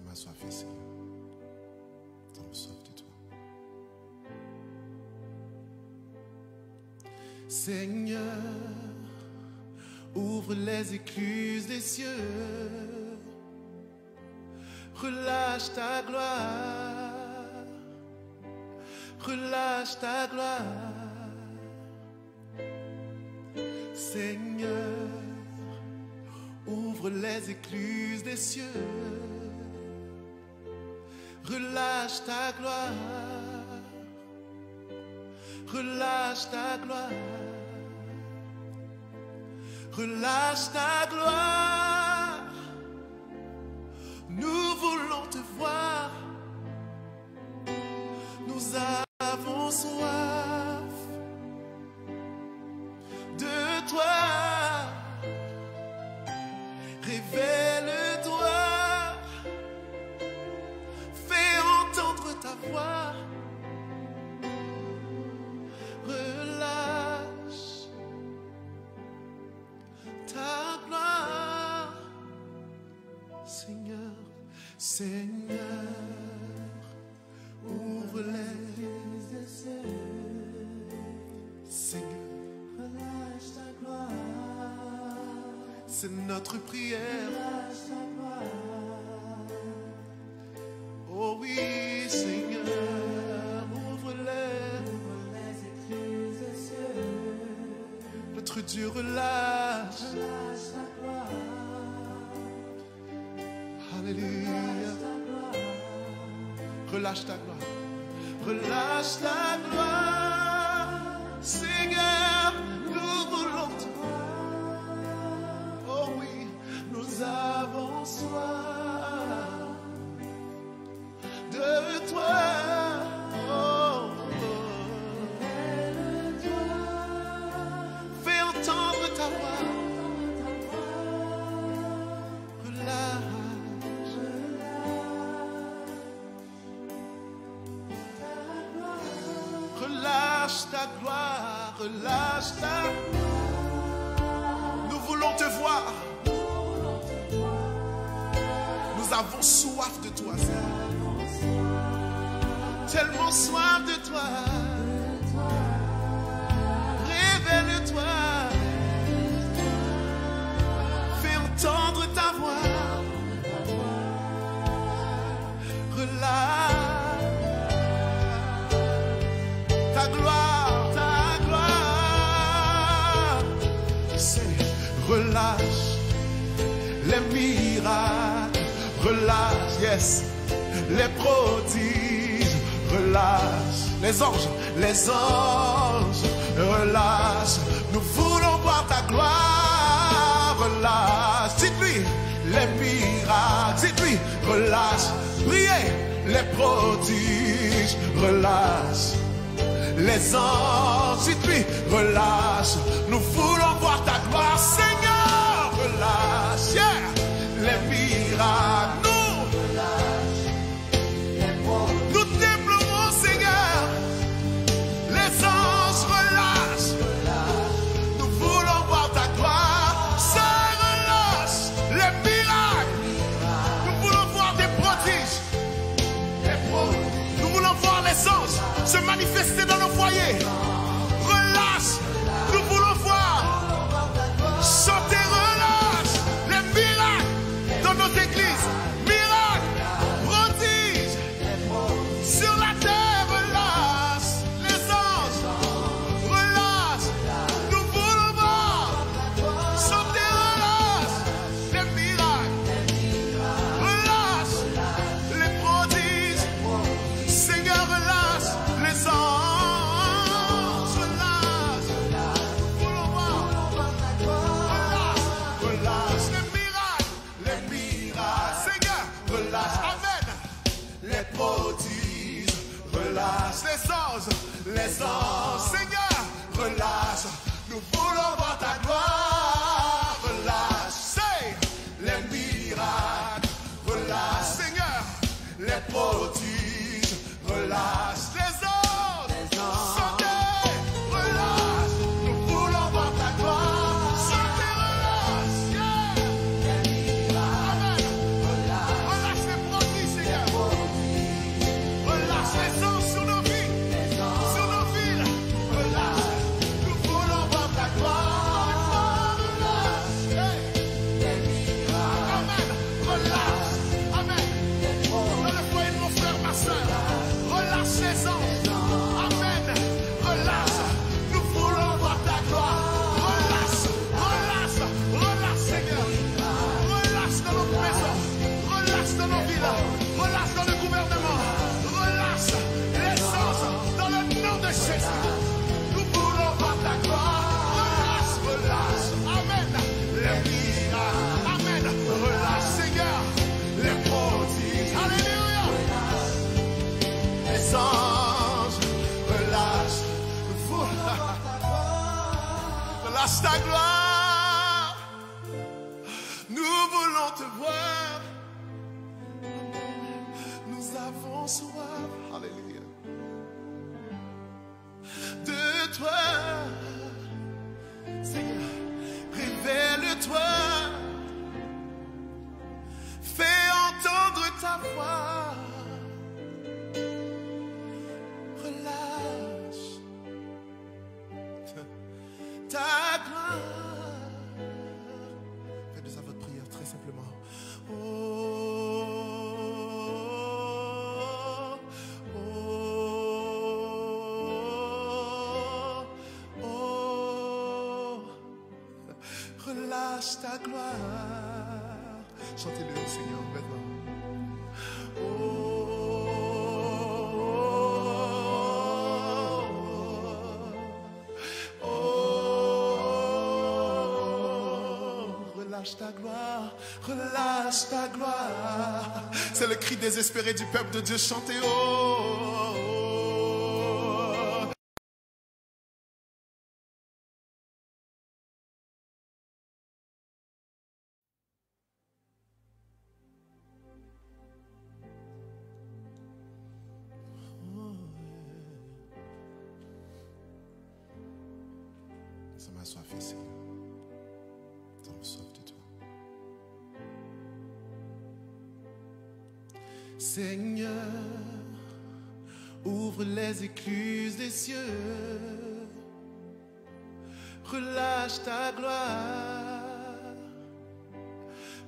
Nous avons soif, Seigneur. Nous avons soif de toi. Seigneur, ouvre les écluses des cieux. Relâche ta gloire. Relâche ta gloire. Seigneur, ouvre les écluses des cieux. Relâche ta gloire. Relâche ta gloire. Relâche ta gloire. Nous voulons te voir. Nous avons soif de toi. Révèle-toi. Fais entendre ta voix. Relâche ta gloire. Seigneur, Seigneur, ouvre les yeux. Seigneur, relâche ta gloire. C'est notre prière. Relâche ta gloire. Oh oui, Seigneur, ouvre-les écluses des cieux. Notre Dieu, relâche. Relâche ta gloire. Alléluia. Relâche ta gloire. Relâche ta gloire. Seigneur, nous voulons te voir. Oh oui, nous avons soif de toi. Oh, fais entendre ta voix. Relâche ta gloire, relâche ta. Nous voulons te voir. Nous avons soif de toi, Seigneur. Tellement soif de toi. Révèle-toi. Fais entendre ta voix. Relâche. Ta gloire, c'est relâche les miracles, relâche, yes, les prodiges, relâche les anges, relâche, nous voulons voir ta gloire, relâche, dites-lui les miracles, dites-lui, relâche, priez les prodiges, relâche. Les anges, dites-lui, relâche. Nous voulons voir ta gloire, Seigneur. Relâche, yeah. Les miracles, nous. Nous déplorons, Seigneur. Les anges, relâche. Nous voulons voir ta gloire. Seigneur, relâche. Les miracles. Nous voulons voir des prodiges. Nous voulons voir les anges se manifester dans nos foyers. Relâche. Nous voulons voir. relâche ta gloire. Nous voulons te voir. Nous avons soif. Alléluia. De toi. Seigneur, révèle-toi. Fais entendre ta voix. Relâche ta gloire. Faites de ça votre prière très simplement. Oh, oh, oh, oh. Relâche ta gloire. Chantez-le au Seigneur maintenant. Oh, oh, oh, relâche ta gloire, relâche ta gloire. C'est le cri désespéré du peuple de Dieu. Chantez, oh, oh, oh. Ça m'a soif, Seigneur. Ça me soif de toi. Seigneur, ouvre les écluses des cieux. Relâche ta gloire.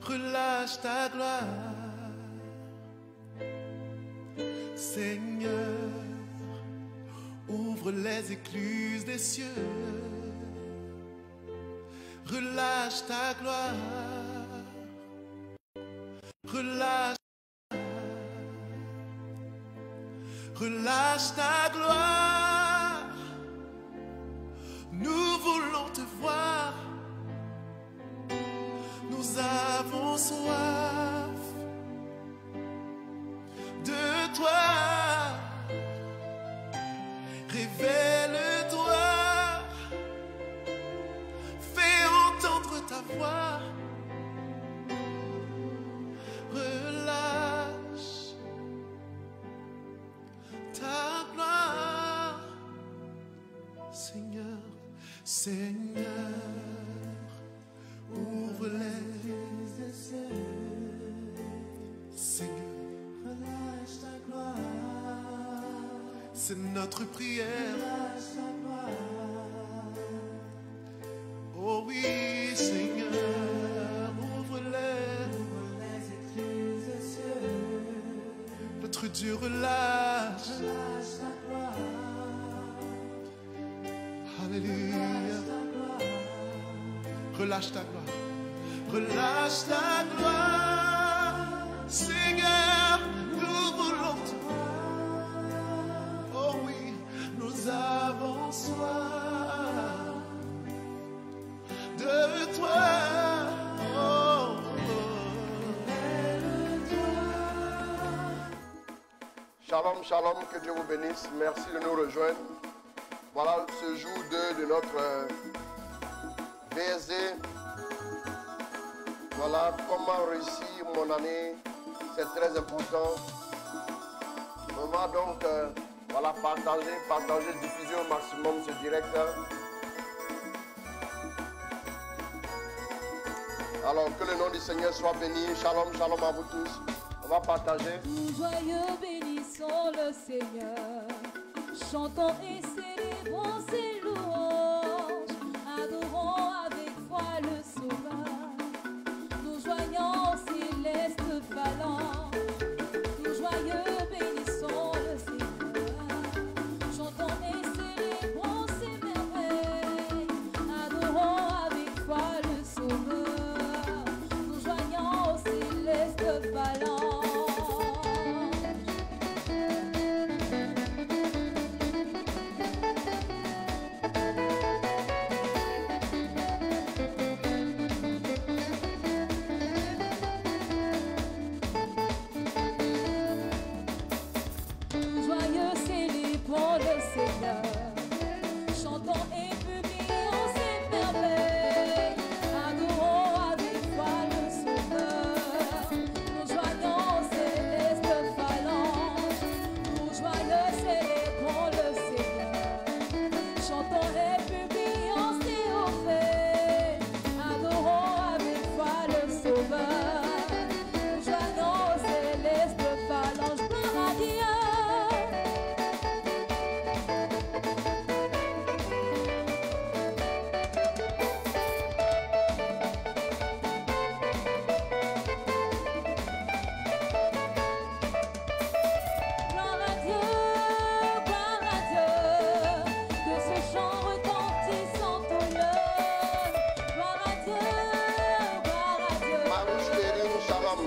Relâche ta gloire. Seigneur, ouvre les écluses des cieux. Relâche ta gloire. Relâche. Relâche ta gloire. Nous voulons te voir. Nous avons soif de toi. Révèle-toi. Fais entendre ta voix. Relâche ta gloire. Seigneur, Seigneur, ouvre les yeux. Seigneur, relâche ta gloire. C'est notre prière. Relâche ta gloire. Oh oui, Seigneur, ouvre-les écluses des cieux. Notre Dieu, relâche. Relâche ta gloire. Alléluia. Relâche ta gloire. Relâche ta gloire. Seigneur, nous voulons te voir. Oh oui, nous avons soif de toi. Oh, oh. Shalom, shalom, que Dieu vous bénisse. Merci de nous rejoindre. Voilà ce jour 2 de notre VSD. Voilà comment réussir mon année. C'est très important. On va donc voilà, partager, diffuser au maximum ce direct. Alors que le nom du Seigneur soit béni. Shalom, shalom à vous tous. On va partager. Nous joyeux bénissons le Seigneur. Chantons et célébrons ses louanges. Adorons avec foi le Sauveur. Nous joignons aux célestes phalanges. Nous joyeux bénissons le Seigneur. Chantons et célébrons ses merveilles. Adorons avec foi le Sauveur. Nous joignons aux célestes phalanges.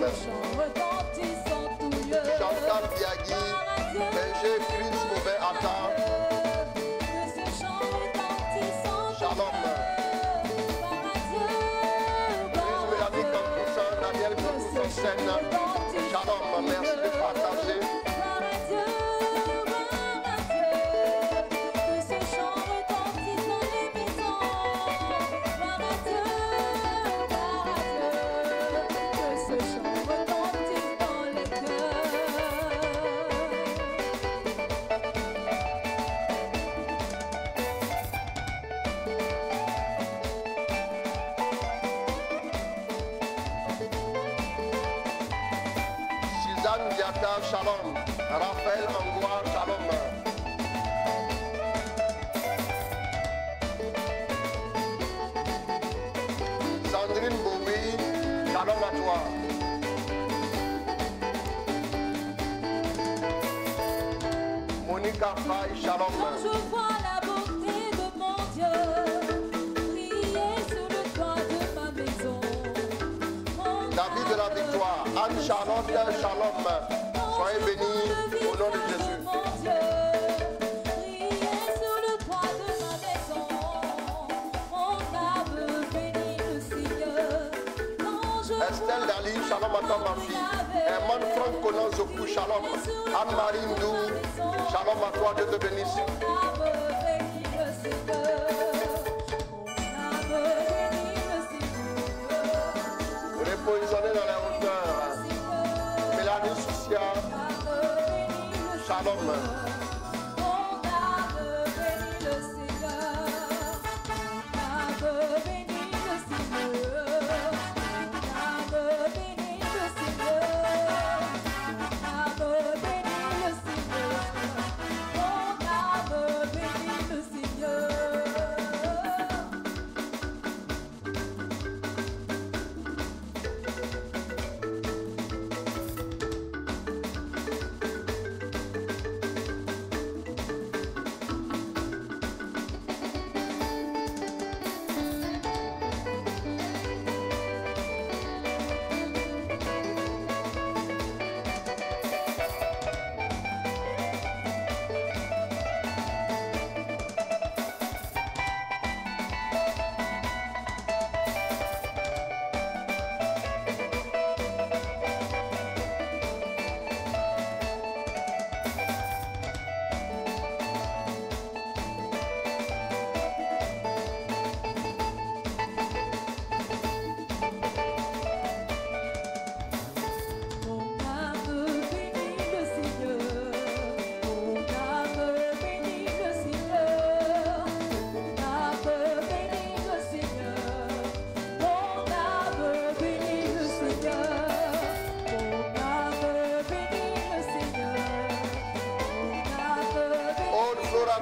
chant retentit en tout lieu. Chantal Biagui, Berger Chris Mauvais Attar, Que ce chant retentisse en tout Shalom. lieu. Chris Mélanie Cancoussin, Daniel Cancoussin Seine, Shalom, merci de partager. Suzanne Diata, Shalom. Raphaël Angoua, Shalom. Sandrine Bowie, Shalom à toi. Monica Faye, Shalom. Quand je vois la beauté de mon Dieu briller sur le toit de ma maison, David de la Victoire, Anne Charlotte, Shalom. Soyez bénis au nom de Jésus. mon Dieu briller sur le toit de ma maison, mon âme bénit le Seigneur. Quand je Estelle Dali, Shalom à toi ma fille. Herman Franck Conan Zoku, Shalom. Anne-Marie Ndou, Shalom à toi, Dieu te bénisse. mon âme bénit le Seigneur, mon âme bénit le Seigneur. Repositionnez dans les hauteurs. Mélanie Soucia, Shalom.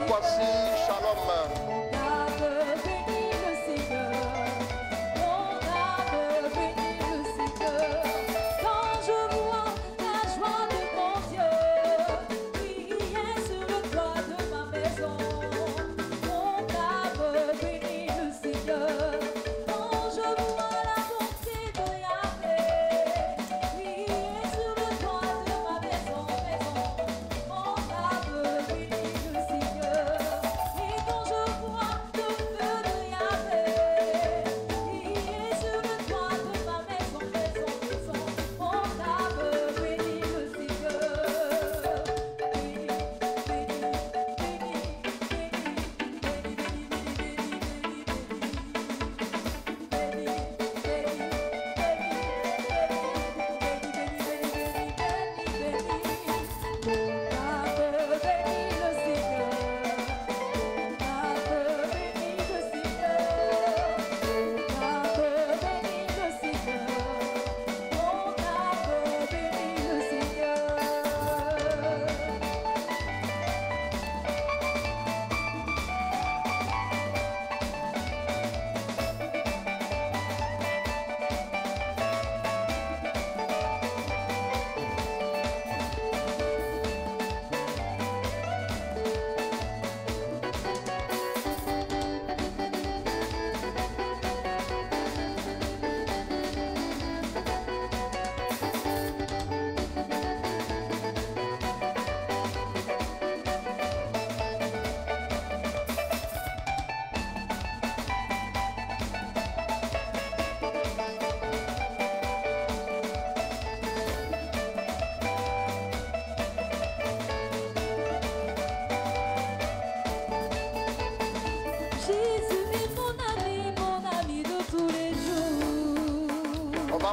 Kwasi, Shalom.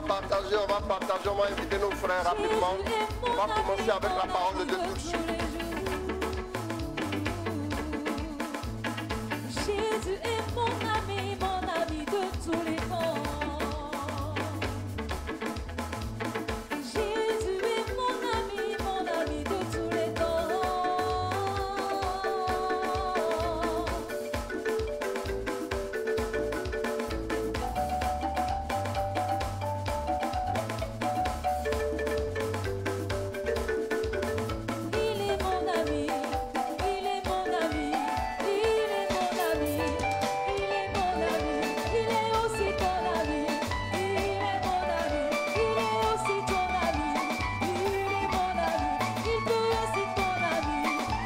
va partager, on va inviter nos frères rapidement. On va commencer avec la parole de Dieu tout de suite. Jésus est mon ami de tous les temps. Jésus est mon ami de tous les temps. Il est mon ami, il est mon ami, il est mon ami, il est mon ami, il est aussi ton ami, il est mon ami, il est aussi ton ami, il est mon ami, il peut aussi ton ami,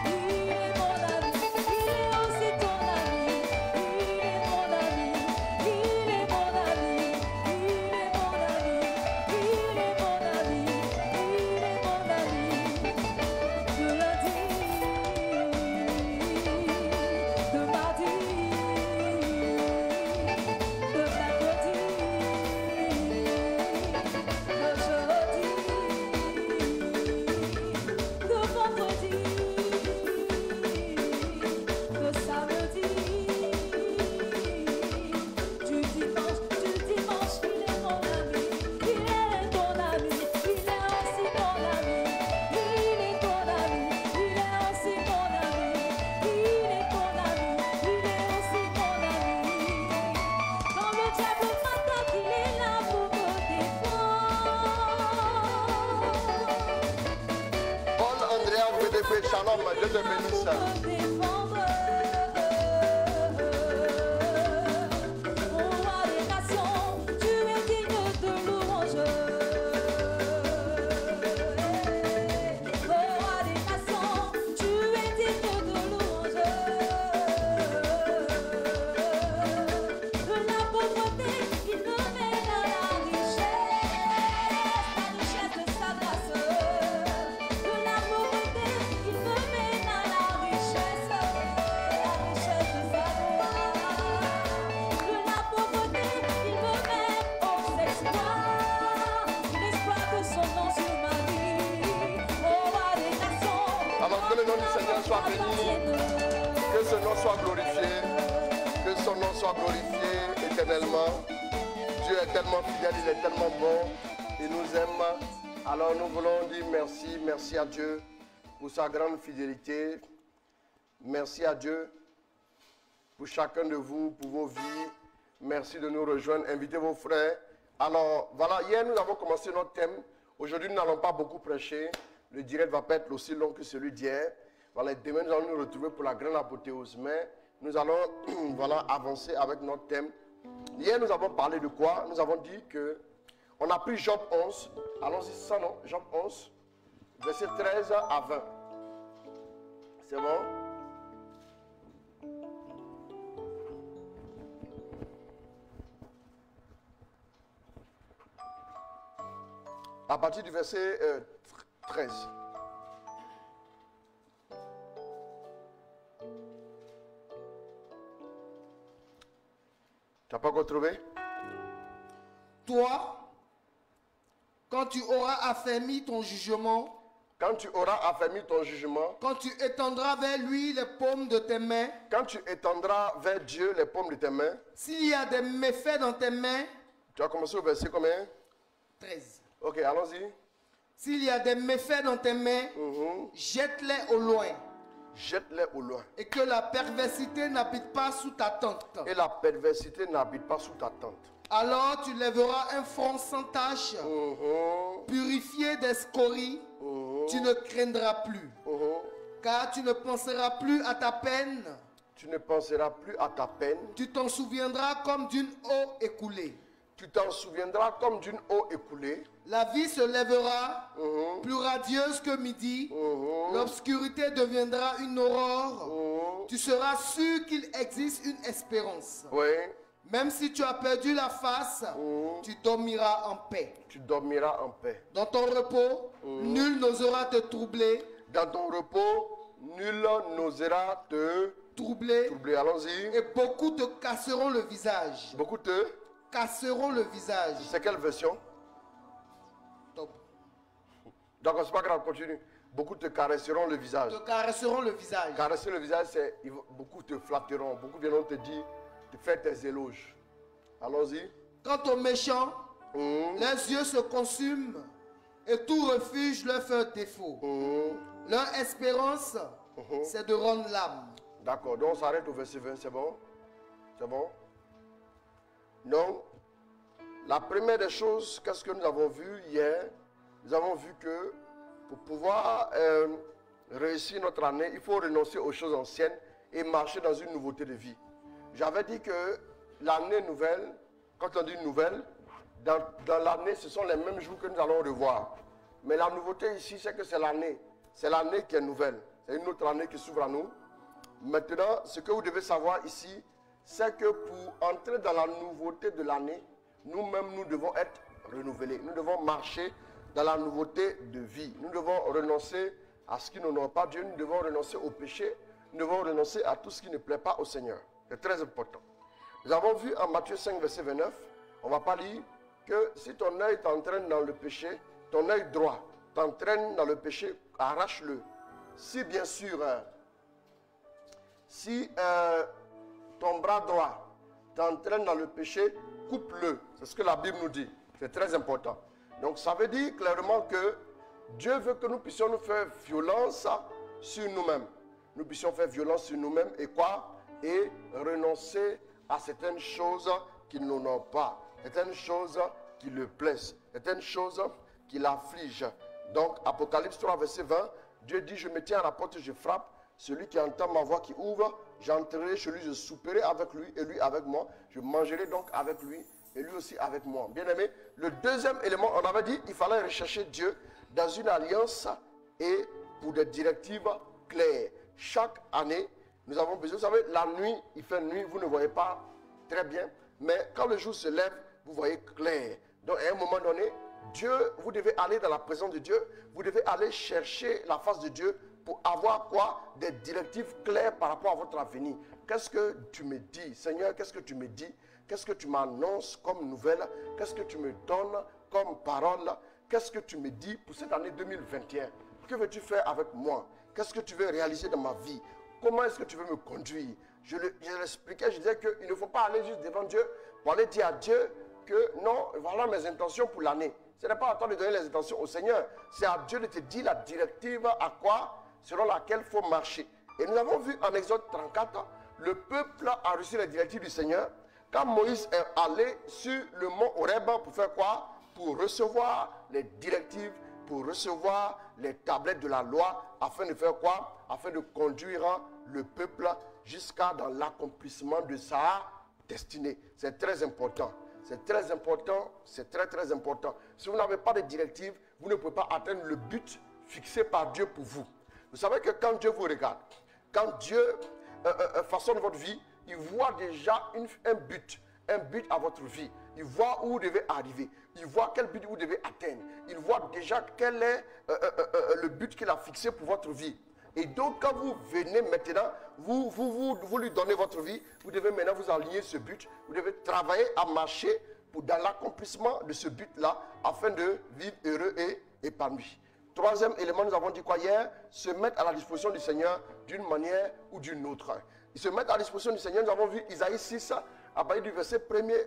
il est mon ami, il est aussi ton ami, il est mon ami, il est mon ami, il est mon ami, il est mon ami, il est mon ami. De lundi, de mardi, de mercredi, de jeudi, de vendredi, de samedi, du dimanche, il est mon ami, il est ton ami, il est aussi mon ami, il est ton ami, il est aussi mon ami, il est ton ami, il est aussi mon ami. Quand le diable m'attaque, il est là pour me défendre. Paul Andrea VDP, shalom, Dieu te bénisse. Me défendre. Ô roi des nations, tu es digne de louange. Ô roi des nations, tu es digne de louange. De la pauvreté, il me mène à la richesse de sa grâce. De la pauvreté, il me mène à la richesse de sa gloire. De la pauvreté, il me mène aux exploits. L'espoir de son nom sur ma vie. Ô roi des nations, Alors que le nom du Seigneur soit béni, que ce nom soit glorifié, que son nom soit glorifié éternellement. Dieu est tellement fidèle, il est tellement bon, il nous aime. Alors nous voulons dire merci à Dieu pour sa grande fidélité. Merci à Dieu pour chacun de vous, pour vos vies. Merci de nous rejoindre, invitez vos frères. Alors voilà, hier nous avons commencé notre thème. Aujourd'hui nous n'allons pas beaucoup prêcher. Le direct va pas être aussi long que celui d'hier. Voilà, demain nous allons nous retrouver pour la grande apothéose. Mais nous allons voilà, avancer avec notre thème. Hier nous avons parlé de quoi? Nous avons dit que on a pris Job 11. Allons-y, ça non? Job 11, verset 13 à 20. C'est bon? À partir du verset 13. Tu n'as pas encore trouvé? Toi, quand tu auras affermi ton jugement, Quand tu auras affermi ton jugement, quand tu étendras vers lui les paumes de tes mains, quand tu étendras vers Dieu les paumes de tes mains, s'il y a des méfaits dans tes mains, tu as commencé au verset combien? 13. Ok, allons-y. S'il y a des méfaits dans tes mains, jette-les au loin, Jette-les au loin. et que la perversité n'habite pas sous ta tente. Et la perversité n'habite pas sous ta tente. Alors tu lèveras un front sans tache, purifié des scories, tu ne craindras plus, car tu ne penseras plus à ta peine, Tu ne penseras plus à ta peine. tu t'en souviendras comme d'une eau écoulée. Tu t'en souviendras comme d'une eau écoulée. La vie se lèvera, plus radieuse que midi, l'obscurité deviendra une aurore, tu seras sûr qu'il existe une espérance. Oui, Même si tu as perdu la face, tu dormiras en paix. tu dormiras en paix. Dans ton repos, nul n'osera te troubler. Dans ton repos, nul n'osera te Troubler. troubler. Allons-y. Et beaucoup te casseront le visage. Beaucoup te... Casseront le visage. C'est quelle version? Donc, c'est pas grave, continue. Beaucoup te caresseront le visage. Te caresseront le visage. Caresser le visage, c'est beaucoup te flatteront. Beaucoup viendront te dire, te faire tes éloges. Allons-y. Quant aux méchants, leurs yeux se consument et tout refuge leur fait défaut. Leur espérance, c'est de rendre l'âme. D'accord, donc on s'arrête au verset 20, c'est bon? C'est bon? Donc, la première des choses, qu'est-ce que nous avons vu hier? Nous avons vu que pour pouvoir réussir notre année, il faut renoncer aux choses anciennes et marcher dans une nouveauté de vie. J'avais dit que l'année nouvelle, quand on dit nouvelle, dans l'année, ce sont les mêmes jours que nous allons revoir. Mais la nouveauté ici, c'est que c'est l'année. C'est l'année qui est nouvelle. C'est une autre année qui s'ouvre à nous. Maintenant, ce que vous devez savoir ici, c'est que pour entrer dans la nouveauté de l'année, nous-mêmes, nous devons être renouvelés. Nous devons marcher dans la nouveauté de vie. Nous devons renoncer à ce qui n'honore pas Dieu. Nous devons renoncer au péché. Nous devons renoncer à tout ce qui ne plaît pas au Seigneur. C'est très important. Nous avons vu en Matthieu 5, verset 29, on ne va pas lire, que si ton œil t'entraîne dans le péché, ton œil droit t'entraîne dans le péché, arrache-le. Si bien sûr, si ton bras droit t'entraîne dans le péché, coupe-le. C'est ce que la Bible nous dit. C'est très important. Donc ça veut dire clairement que Dieu veut que nous puissions nous faire violence sur nous-mêmes. Nous puissions faire violence sur nous-mêmes et quoi? Et renoncer à certaines choses qui ne l'honorent pas. Certaines choses qui le plaisent. Certaines choses qui l'affligent. Donc Apocalypse 3, verset 20, Dieu dit, je me tiens à la porte, je frappe. Celui qui entend ma voix qui ouvre, j'entrerai chez lui, je souperai avec lui et lui avec moi. Je mangerai donc avec lui et lui aussi avec moi. Bien aimé, le deuxième élément, on avait dit, il fallait rechercher Dieu dans une alliance et pour des directives claires. Chaque année, nous avons besoin, vous savez, la nuit, il fait nuit, vous ne voyez pas très bien, mais quand le jour se lève, vous voyez clair. Donc à un moment donné, Dieu, vous devez aller dans la présence de Dieu, vous devez aller chercher la face de Dieu pour avoir quoi? Des directives claires par rapport à votre avenir. Qu'est-ce que tu me dis? Seigneur, qu'est-ce que tu me dis? Qu'est-ce que tu m'annonces comme nouvelle? Qu'est-ce que tu me donnes comme parole? Qu'est-ce que tu me dis pour cette année 2021? Que veux-tu faire avec moi? Qu'est-ce que tu veux réaliser dans ma vie? Comment est-ce que tu veux me conduire? Je l'expliquais, je disais qu'il ne faut pas aller juste devant Dieu pour aller dire à Dieu que non, voilà mes intentions pour l'année. Ce n'est pas à toi de donner les intentions au Seigneur. C'est à Dieu de te dire la directive à quoi, selon laquelle il faut marcher. Et nous avons vu en Exode 34, le peuple a reçu les directives du Seigneur. Quand Moïse est allé sur le mont Horeb pour faire quoi? Pour recevoir les directives, pour recevoir les tablettes de la loi, afin de faire quoi? Afin de conduire le peuple jusqu'à dans l'accomplissement de sa destinée. C'est très important. C'est très important, c'est très très important. Si vous n'avez pas de directive, vous ne pouvez pas atteindre le but fixé par Dieu pour vous. Vous savez que quand Dieu vous regarde, quand Dieu façonne votre vie, il voit déjà un but à votre vie. Il voit où vous devez arriver. Il voit quel but vous devez atteindre. Il voit déjà quel est le but qu'il a fixé pour votre vie. Et donc, quand vous venez maintenant, vous lui donnez votre vie, vous devez maintenant vous aligner ce but. Vous devez travailler à marcher dans l'accomplissement de ce but-là, afin de vivre heureux et épanoui. Troisième élément, nous avons dit quoi hier? Se mettre à la disposition du Seigneur d'une manière ou d'une autre. Ils se mettent à la disposition du Seigneur. Nous avons vu Isaïe 6, à partir du verset 1er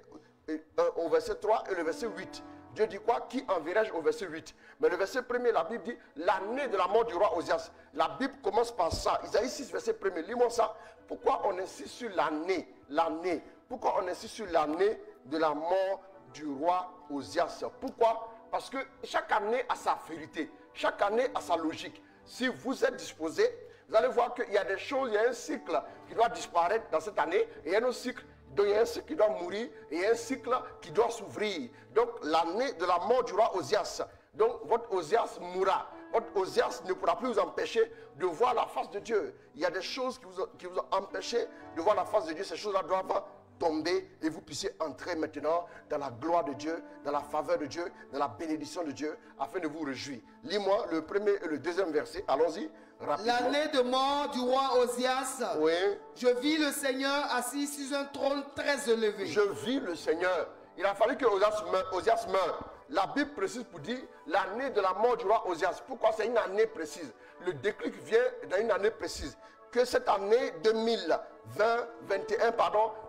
au verset 3 et le verset 8. Dieu dit quoi? Qui enverrai-je au verset 8? Mais le verset 1er, la Bible dit l'année de la mort du roi Osias. La Bible commence par ça. Isaïe 6, verset 1er. Lis-moi ça. Pourquoi on insiste sur l'année? L'année. Pourquoi on insiste sur l'année de la mort du roi Osias? Pourquoi? Parce que chaque année a sa vérité. Chaque année a sa logique. Si vous êtes disposé, vous allez voir qu'il y a des choses, il y a un cycle qui doit disparaître dans cette année, et il y a un autre cycle. Donc il y a un cycle qui doit mourir et il y a un cycle qui doit s'ouvrir. Donc l'année de la mort du roi Osias. Donc votre Osias mourra. Votre Osias ne pourra plus vous empêcher de voir la face de Dieu. Il y a des choses qui vous ont empêché de voir la face de Dieu. Ces choses-là doivent tomber et vous puissiez entrer maintenant dans la gloire de Dieu, dans la faveur de Dieu, dans la bénédiction de Dieu, afin de vous réjouir. Lis-moi le premier et le deuxième verset. Allons-y. L'année de mort du roi Osias, oui. Je vis le Seigneur assis sur un trône très élevé. Je vis le Seigneur. Il a fallu que Osias meure. la Bible précise pour dire l'année de la mort du roi Osias. Pourquoi? C'est une année précise. Le déclic vient dans une année précise. Que cette année 2021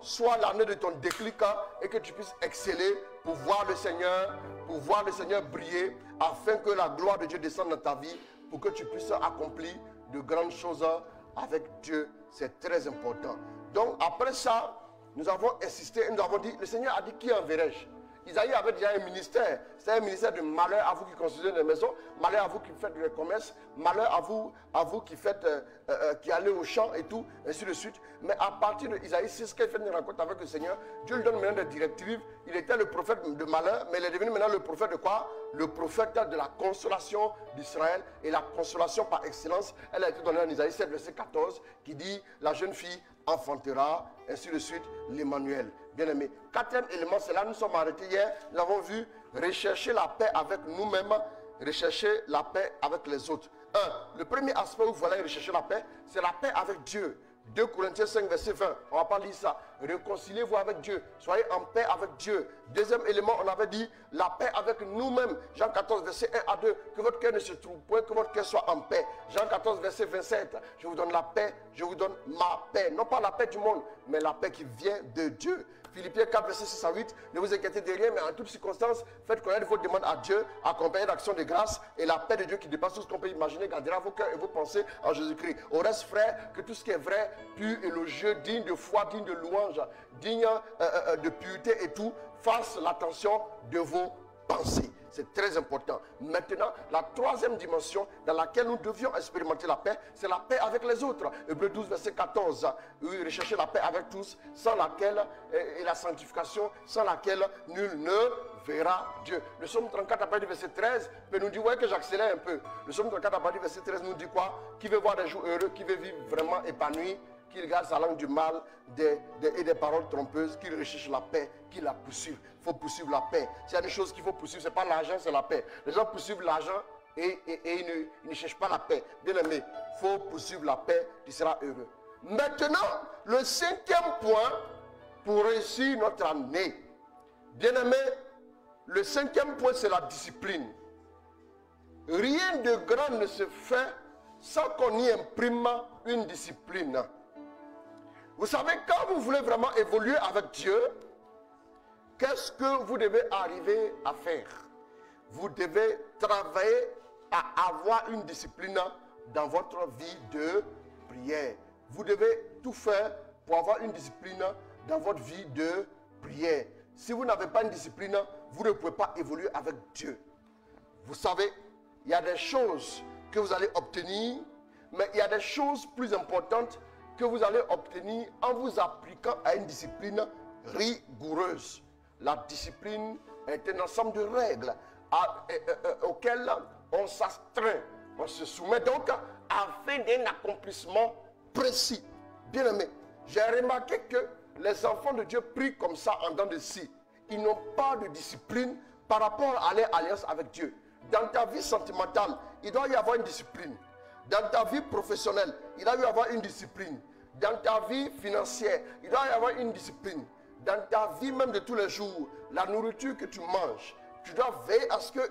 soit l'année de ton déclic et que tu puisses exceller pour voir le Seigneur briller, afin que la gloire de Dieu descende dans ta vie, pour que tu puisses accomplir de grandes choses avec Dieu. C'est très important. Donc après ça, nous avons insisté et nous avons dit, le Seigneur a dit, qui enverrai-je? Isaïe avait déjà un ministère. C'est un ministère de malheur à vous qui construisez des maisons, malheur à vous qui faites le commerce, malheur à vous qui faites, qui allez au champ et tout, ainsi de suite. Mais à partir de Isaïe, c'est ce qu'il fait une rencontre avec le Seigneur. Dieu lui donne maintenant des directives. Il était le prophète de malheur, mais il est devenu maintenant le prophète de quoi? Le prophète de la consolation d'Israël. Et la consolation par excellence, elle a été donnée en Isaïe 7, verset 14, qui dit, la jeune fille enfantera, ainsi de suite, l'Emmanuel. Bien-aimé. Quatrième élément, c'est là, nous sommes arrêtés hier, nous avons vu rechercher la paix avec nous-mêmes, rechercher la paix avec les autres. Le premier aspect où vous allez rechercher la paix, c'est la paix avec Dieu. 2 Corinthiens 5, verset 20. On ne va pas lire ça. Réconciliez-vous avec Dieu. Soyez en paix avec Dieu. Deuxième élément, on avait dit la paix avec nous-mêmes. Jean 14, verset 1 à 2. Que votre cœur ne se trouble point, que votre cœur soit en paix. Jean 14, verset 27. Je vous donne la paix, je vous donne ma paix. Non pas la paix du monde, mais la paix qui vient de Dieu. Philippiens 4, verset 6 à 8. Ne vous inquiétez de rien, mais en toutes circonstances, faites connaître vos demandes à Dieu, accompagnées d'actions de grâce, et la paix de Dieu qui dépasse tout ce qu'on peut imaginer gardera vos cœurs et vos pensées en Jésus-Christ. Au reste, frère, que tout ce qui est vrai, pur, élogieux, digne de foi, digne de louange, digne de pureté et tout, fasse l'attention de vos pensées. C'est très important. Maintenant, la troisième dimension dans laquelle nous devions expérimenter la paix, c'est la paix avec les autres. Hébreux 12, verset 14. Oui, rechercher la paix avec tous, sans laquelle, et la sanctification, sans laquelle nul ne verra Dieu. Le psaume 34 à partir du verset 13 peut nous dire, ouais, que j'accélère un peu. Le psaume 34 à partir du verset 13 nous dit quoi? Qui veut voir des jours heureux, qui veut vivre vraiment épanoui, qu'il garde sa langue du mal et des paroles trompeuses, qu'il recherche la paix, qu'il la poursuive. Il faut poursuivre la paix. S'il y a des choses qu'il faut poursuivre, ce n'est pas l'argent, c'est la paix. Les gens poursuivent l'argent et ils ne cherchent pas la paix. Bien aimé, il faut poursuivre la paix, tu seras heureux. Maintenant, le cinquième point pour réussir notre année. Bien aimé, le cinquième point, c'est la discipline. Rien de grand ne se fait sans qu'on y imprime une discipline. Vous savez, quand vous voulez vraiment évoluer avec Dieu, qu'est-ce que vous devez arriver à faire? Vous devez travailler à avoir une discipline dans votre vie de prière. Vous devez tout faire pour avoir une discipline dans votre vie de prière. Si vous n'avez pas une discipline, vous ne pouvez pas évoluer avec Dieu. Vous savez, il y a des choses que vous allez obtenir, mais il y a des choses plus importantes que vous allez obtenir en vous appliquant à une discipline rigoureuse. La discipline est un ensemble de règles auxquelles on s'astreint. On se soumet donc afin d'un accomplissement précis. Bien aimé, j'ai remarqué que les enfants de Dieu prient comme ça en dents de scie. Ils n'ont pas de discipline par rapport à leur alliance avec Dieu. Dans ta vie sentimentale, il doit y avoir une discipline. Dans ta vie professionnelle, il doit y avoir une discipline. Dans ta vie financière, il doit y avoir une discipline. Dans ta vie même de tous les jours, la nourriture que tu manges, tu dois veiller à ce qu'il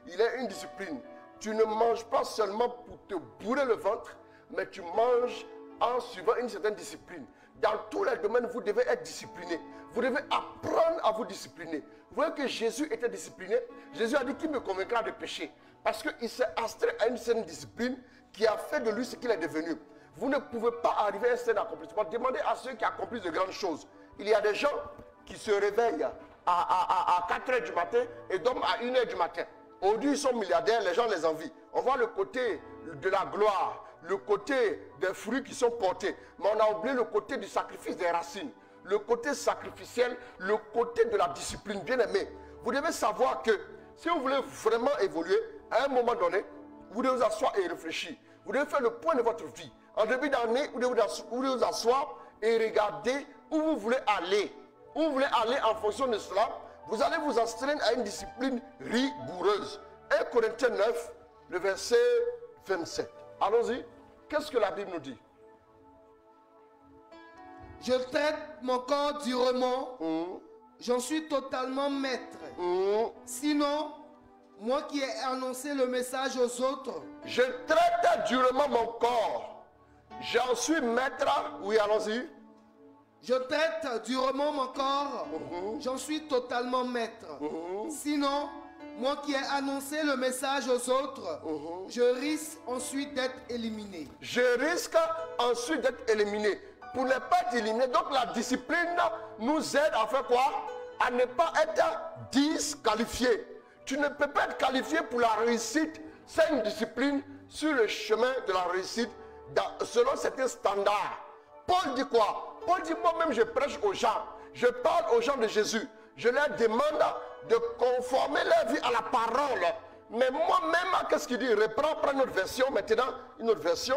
y ait une discipline. Tu ne manges pas seulement pour te bourrer le ventre, mais tu manges en suivant une certaine discipline. Dans tous les domaines, vous devez être discipliné. Vous devez apprendre à vous discipliner. Vous voyez que Jésus était discipliné. Jésus a dit qu'il me convaincra de pécher. Parce qu'il s'est astreint à une certaine discipline qui a fait de lui ce qu'il est devenu. Vous ne pouvez pas arriver à un certain accomplissement. Demandez à ceux qui accomplissent de grandes choses. Il y a des gens qui se réveillent à 4 h du matin et dorment à 1 h du matin. Aujourd'hui, ils sont milliardaires, les gens les envient. On voit le côté de la gloire, le côté des fruits qui sont portés. Mais on a oublié le côté du sacrifice des racines. Le côté sacrificiel, le côté de la discipline. Bien aimé, vous devez savoir que si vous voulez vraiment évoluer, à un moment donné, vous devez vous asseoir et réfléchir. Vous devez faire le point de votre vie. En début d'année, vous devez vous asseoir et regarder où vous voulez aller. Où vous voulez aller en fonction de cela. Vous allez vous astreindre à une discipline rigoureuse. 1 Corinthiens 9, le verset 27. Allons-y. Qu'est-ce que la Bible nous dit? Je traite mon corps durement. J'en suis totalement maître. Sinon, Moi qui ai annoncé le message aux autres, Je traite durement mon corps. J'en suis maître. Oui, allons-y. je traite durement mon corps, j'en suis totalement maître. Sinon, moi qui ai annoncé le message aux autres, je risque ensuite d'être éliminé. Je risque ensuite d'être éliminé. Pour ne pas être éliminé, donc la discipline nous aide à faire quoi? À ne pas être disqualifié. Tu ne peux pas être qualifié pour la réussite. C'est une discipline sur le chemin de la réussite selon certains standards. Paul dit quoi? Paul dit, moi-même je prêche aux gens. Je parle aux gens de Jésus. Je leur demande de conformer leur vie à la parole. Mais moi-même, qu'est-ce qu'il dit? Prends une autre version maintenant. Une autre version.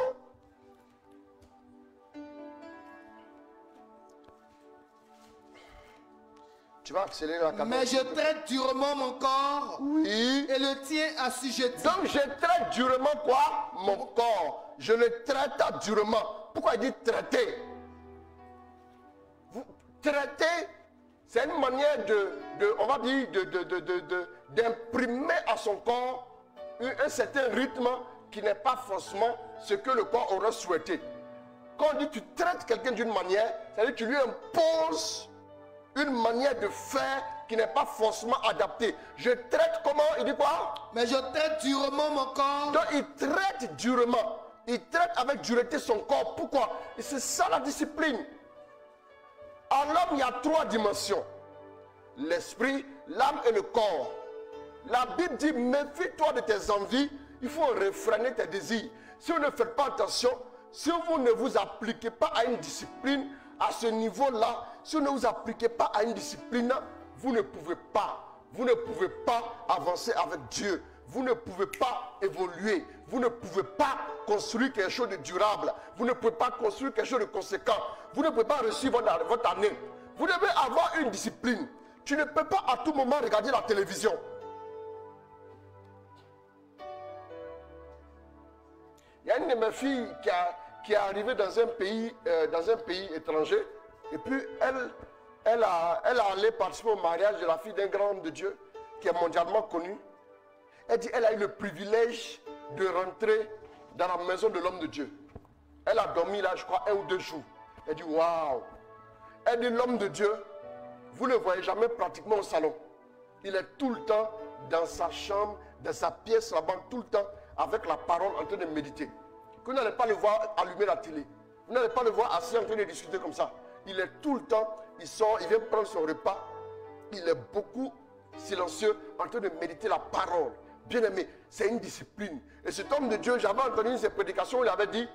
Tu vas accélérer la capacité. Mais je traite durement mon corps Oui. et le tien assujetti. Donc je traite durement quoi? Mon corps. Je le traite durement. Pourquoi il dit traiter? Vous traiter, c'est une manière on va dire, d'imprimer à son corps un certain rythme qui n'est pas forcément ce que le corps aurait souhaité. Quand on dit tu traites quelqu'un d'une manière, c'est-à-dire que tu lui imposes une manière de faire qui n'est pas forcément adaptée. Je traite comment? Il dit quoi? Mais je traite durement mon corps. Donc il traite durement. Il traite avec dureté son corps. Pourquoi? Et c'est ça la discipline. En l'homme, il y a 3 dimensions. L'esprit, l'âme et le corps. La Bible dit, méfie-toi de tes envies. Il faut réfréner tes désirs. Si vous ne faites pas attention, si vous ne vous appliquez pas à une discipline, à ce niveau-là, si vous ne vous appliquez pas à une discipline, vous ne pouvez pas avancer avec Dieu. Vous ne pouvez pas évoluer. Vous ne pouvez pas construire quelque chose de durable. Vous ne pouvez pas construire quelque chose de conséquent. Vous ne pouvez pas réussir votre année. Vous devez avoir une discipline. Tu ne peux pas à tout moment regarder la télévision. Il y a une de mes filles qui est arrivée dans un pays étranger. Et puis elle a allé participer au mariage de la fille d'un grand homme de Dieu qui est mondialement connu. Elle dit elle a eu le privilège de rentrer dans la maison de l'homme de Dieu. Elle a dormi là, je crois, 1 ou 2 jours. Elle dit waouh. Elle dit l'homme de Dieu, vous ne le voyez jamais pratiquement au salon. Il est tout le temps dans sa chambre, dans sa pièce là-bas, tout le temps avec la parole en train de méditer. Vous n'allez pas le voir allumer la télé. Vous n'allez pas le voir assis en train de discuter comme ça. Il est tout le temps, il sort, il vient prendre son repas. Il est beaucoup silencieux en train de méditer la parole. Bien aimé, c'est une discipline. Et cet homme de Dieu, j'avais entendu une de ses prédications, il avait dit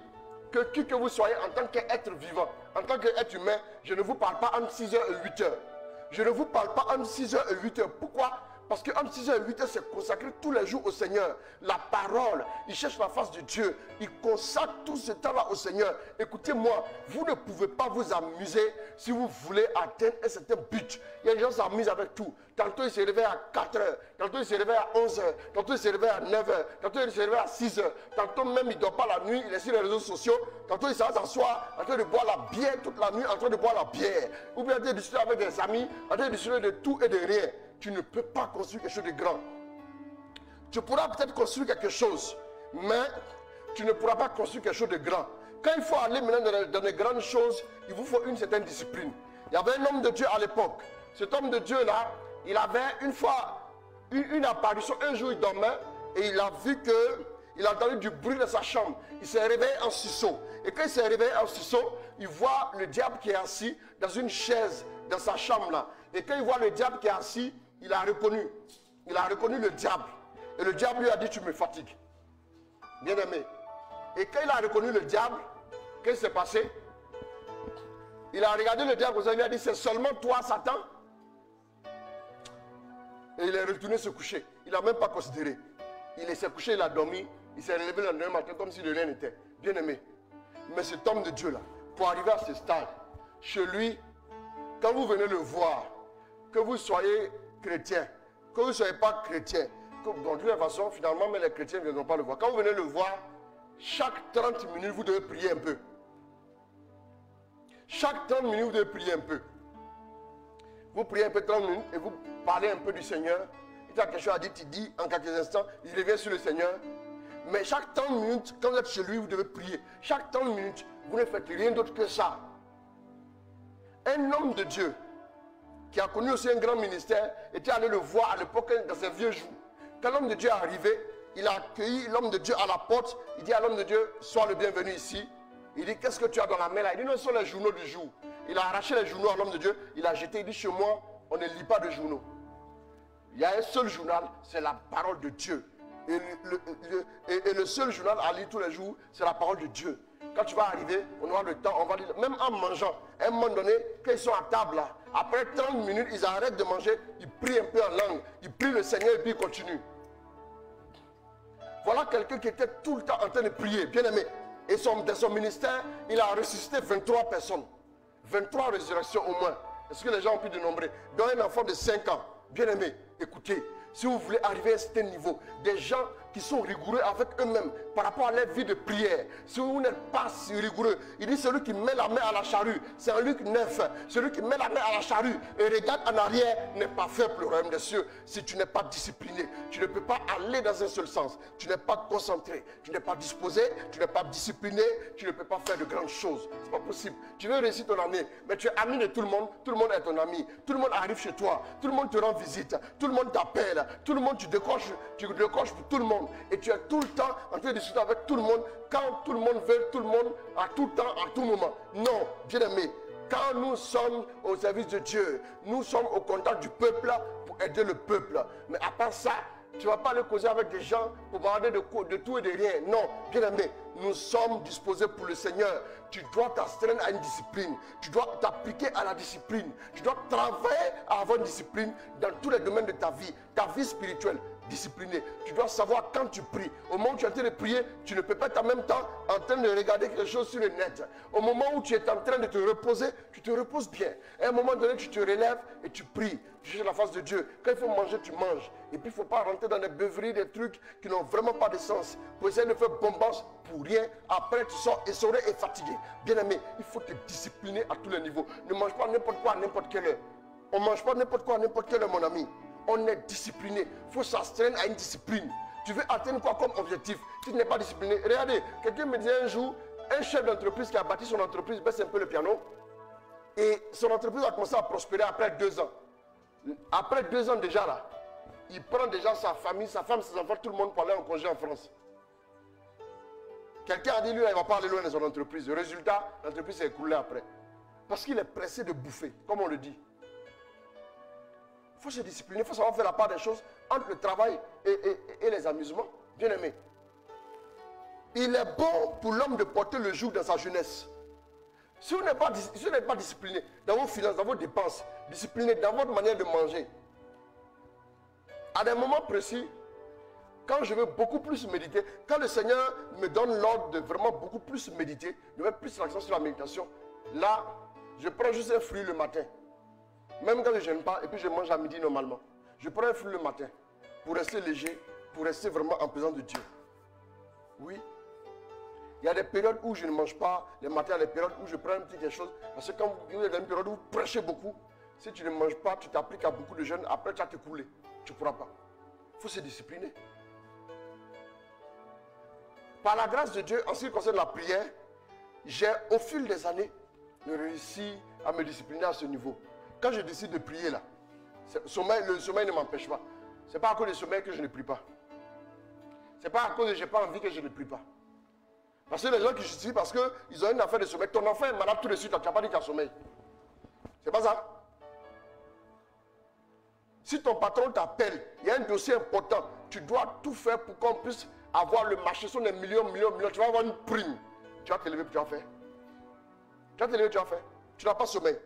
que qui que vous soyez en tant qu'être vivant, en tant qu'être humain, je ne vous parle pas entre 6h et 8h. Je ne vous parle pas entre 6h et 8h. Pourquoi? Parce que entre 6h et 8h, c'est consacré tous les jours au Seigneur. La parole, il cherche la face de Dieu. Il consacre tout ce temps-là au Seigneur. Écoutez-moi, vous ne pouvez pas vous amuser si vous voulez atteindre un certain but. Il y a des gens qui s'amusent avec tout. Tantôt, ils se réveillent à 4h. Tantôt, ils se réveillent à 11h. Tantôt, ils se réveillent à 9h. Tantôt, ils se réveillent à 6h. Tantôt, même, ils ne dorment pas la nuit. Ils sont sur les réseaux sociaux. Tantôt, ils s'assoient en train de boire la bière toute la nuit, en train de boire la bière. Ou bien en train de discuter avec des amis, en train de discuter de tout et de rien. Tu ne peux pas construire quelque chose de grand. Tu pourras peut-être construire quelque chose, mais tu ne pourras pas construire quelque chose de grand. Quand il faut aller maintenant dans les grandes choses, il vous faut une certaine discipline. Il y avait un homme de Dieu à l'époque. Cet homme de Dieu-là, il avait une fois une apparition. Un jour, il dormait et il a vu que, il a entendu du bruit dans sa chambre. Il s'est réveillé en sursaut. Et quand il s'est réveillé en sursaut, il voit le diable qui est assis dans une chaise dans sa chambre là. Et quand il voit le diable qui est assis, il a reconnu le diable. Et le diable lui a dit, tu me fatigues. Bien aimé. Et quand il a reconnu le diable, qu'est-ce qui s'est passé? Il a regardé le diable, il a dit, c'est seulement toi, Satan. Et il est retourné se coucher. Il n'a même pas considéré. Il s'est couché, il a dormi. Il s'est relevé le lendemain matin comme si de rien n'était. Bien aimé. Mais cet homme de Dieu là, pour arriver à ce stade, chez lui, quand vous venez le voir, que vous soyez chrétien, que vous ne soyez pas chrétien, de toute façon, finalement, mais les chrétiens ne viendront pas le voir. Quand vous venez le voir, chaque 30 minutes, vous devez prier un peu. Chaque 30 minutes, vous devez prier un peu. Vous priez un peu 30 minutes et vous parlez un peu du Seigneur. il a quelque chose à dire, tu dis en quelques instants, il revient sur le Seigneur. Mais chaque 30 minutes, quand vous êtes chez lui, vous devez prier. Chaque 30 minutes, vous ne faites rien d'autre que ça. Un homme de Dieu, qui a connu aussi un grand ministère, était allé le voir à l'époque dans ses vieux jours. Quand l'homme de Dieu est arrivé, il a accueilli l'homme de Dieu à la porte. Il dit à l'homme de Dieu, sois le bienvenu ici. Il dit, qu'est-ce que tu as dans la main là? Il dit, non, ce sont les journaux du jour. Il a arraché les journaux à l'homme de Dieu, il a jeté, il dit, chez moi, on ne lit pas de journaux. Il y a un seul journal, c'est la parole de Dieu. Et le seul journal à lire tous les jours, c'est la parole de Dieu. Quand tu vas arriver, on aura le temps, on va lire, même en mangeant. À un moment donné, quand ils sont à table là, après 30 minutes, ils arrêtent de manger, ils prient un peu en langue, ils prient le Seigneur et puis ils continuent. Voilà quelqu'un qui était tout le temps en train de prier, bien aimé. Et dans son ministère, il a ressuscité 23 personnes. 23 résurrections au moins. Est-ce que les gens ont pu dénombrer? Dans un enfant de 5 ans, bien aimé, écoutez, si vous voulez arriver à un certain niveau, des gens qui sont rigoureux avec eux-mêmes par rapport à leur vie de prière. Si vous n'êtes pas si rigoureux, il dit celui qui met la main à la charrue, c'est en Luc 9, celui qui met la main à la charrue et regarde en arrière n'est pas fait pour le royaume des cieux. Si tu n'es pas discipliné, tu ne peux pas aller dans un seul sens. Tu n'es pas concentré, tu n'es pas disposé, tu n'es pas discipliné, tu ne peux pas faire de grandes choses. C'est pas possible. Tu veux réussir ton année, mais tu es ami de tout le monde est ton ami. Tout le monde arrive chez toi, tout le monde te rend visite, tout le monde t'appelle, tout le monde tu décroches pour tout le monde. Et tu es tout le temps en train de discuter avec tout le monde, quand tout le monde veut, tout le monde, à tout temps, à tout moment. Non, bien aimé, quand nous sommes au service de Dieu, nous sommes au contact du peuple pour aider le peuple. Mais à part ça, tu ne vas pas aller causer avec des gens pour parler de tout et de rien. Non, bien aimé, nous sommes disposés pour le Seigneur. Tu dois t'astreindre à une discipline. Tu dois t'appliquer à la discipline. Tu dois travailler à avoir une discipline dans tous les domaines de ta vie spirituelle. Discipliné. Tu dois savoir quand tu pries. Au moment où tu es en train de prier, tu ne peux pas être en même temps en train de regarder quelque chose sur le net. Au moment où tu es en train de te reposer, tu te reposes bien. À un moment donné, tu te relèves et tu pries. Tu cherches la face de Dieu. Quand il faut manger, tu manges. Et puis il ne faut pas rentrer dans des beuveries, des trucs qui n'ont vraiment pas de sens. Pour essayer de faire bombance pour rien. Après, tu sors essoré et fatigué. Bien aimé, il faut te discipliner à tous les niveaux. Ne mange pas n'importe quoi à n'importe quelle heure. On ne mange pas n'importe quoi à n'importe quelle heure, mon ami. On est discipliné. Il faut s'astreindre à une discipline. Tu veux atteindre quoi comme objectif? Si tu n'es pas discipliné. Regardez, quelqu'un me disait un jour, un chef d'entreprise qui a bâti son entreprise baisse un peu le piano. Et son entreprise a commencé à prospérer après 2 ans. Après 2 ans déjà là, il prend déjà sa famille, sa femme, ses enfants, tout le monde pour aller en congé en France. Quelqu'un a dit, lui, il ne va pas aller loin de son entreprise. Le résultat, l'entreprise s'est écroulée après. Parce qu'il est pressé de bouffer, comme on le dit. Il faut se discipliner, il faut savoir faire la part des choses entre le travail et les amusements. Bien aimé. Il est bon pour l'homme de porter le joug dans sa jeunesse. Si vous n'êtes pas discipliné dans vos finances, dans vos dépenses, discipliné dans votre manière de manger, à des moments précis, quand je veux beaucoup plus méditer, quand le Seigneur me donne l'ordre de vraiment beaucoup plus méditer, de mettre plus l'accent sur la méditation, là, je prends juste un fruit le matin. Même quand je ne gêne pas, et puis je mange à midi normalement. Je prends un fruit le matin pour rester léger, pour rester vraiment en présence de Dieu. Oui. Il y a des périodes où je ne mange pas les matins, il y a des périodes où je prends un petit quelque chose. Parce que quand vous êtes dans une période où vous prêchez beaucoup, si tu ne manges pas, tu t'appliques à beaucoup de jeûnes, après tu vas te couler. Tu ne pourras pas. Il faut se discipliner. Par la grâce de Dieu, en ce qui concerne la prière, j'ai au fil des années réussi à me discipliner à ce niveau. Quand je décide de prier là, le sommeil ne m'empêche pas. Ce n'est pas à cause du sommeil que je ne prie pas. Ce n'est pas à cause que je n'ai pas envie que je ne prie pas. Parce que les gens qui justifient parce qu'ils ont une affaire de sommeil. Ton enfant est malade tout de suite, tu n'as pas dit qu'il y a sommeil. C'est pas ça. Si ton patron t'appelle, il y a un dossier important, tu dois tout faire pour qu'on puisse avoir le marché sur des millions. Tu vas avoir une prime. Tu vas te lever, tu vas faire. Tu vas te lever, tu vas faire. Tu n'as pas sommeil.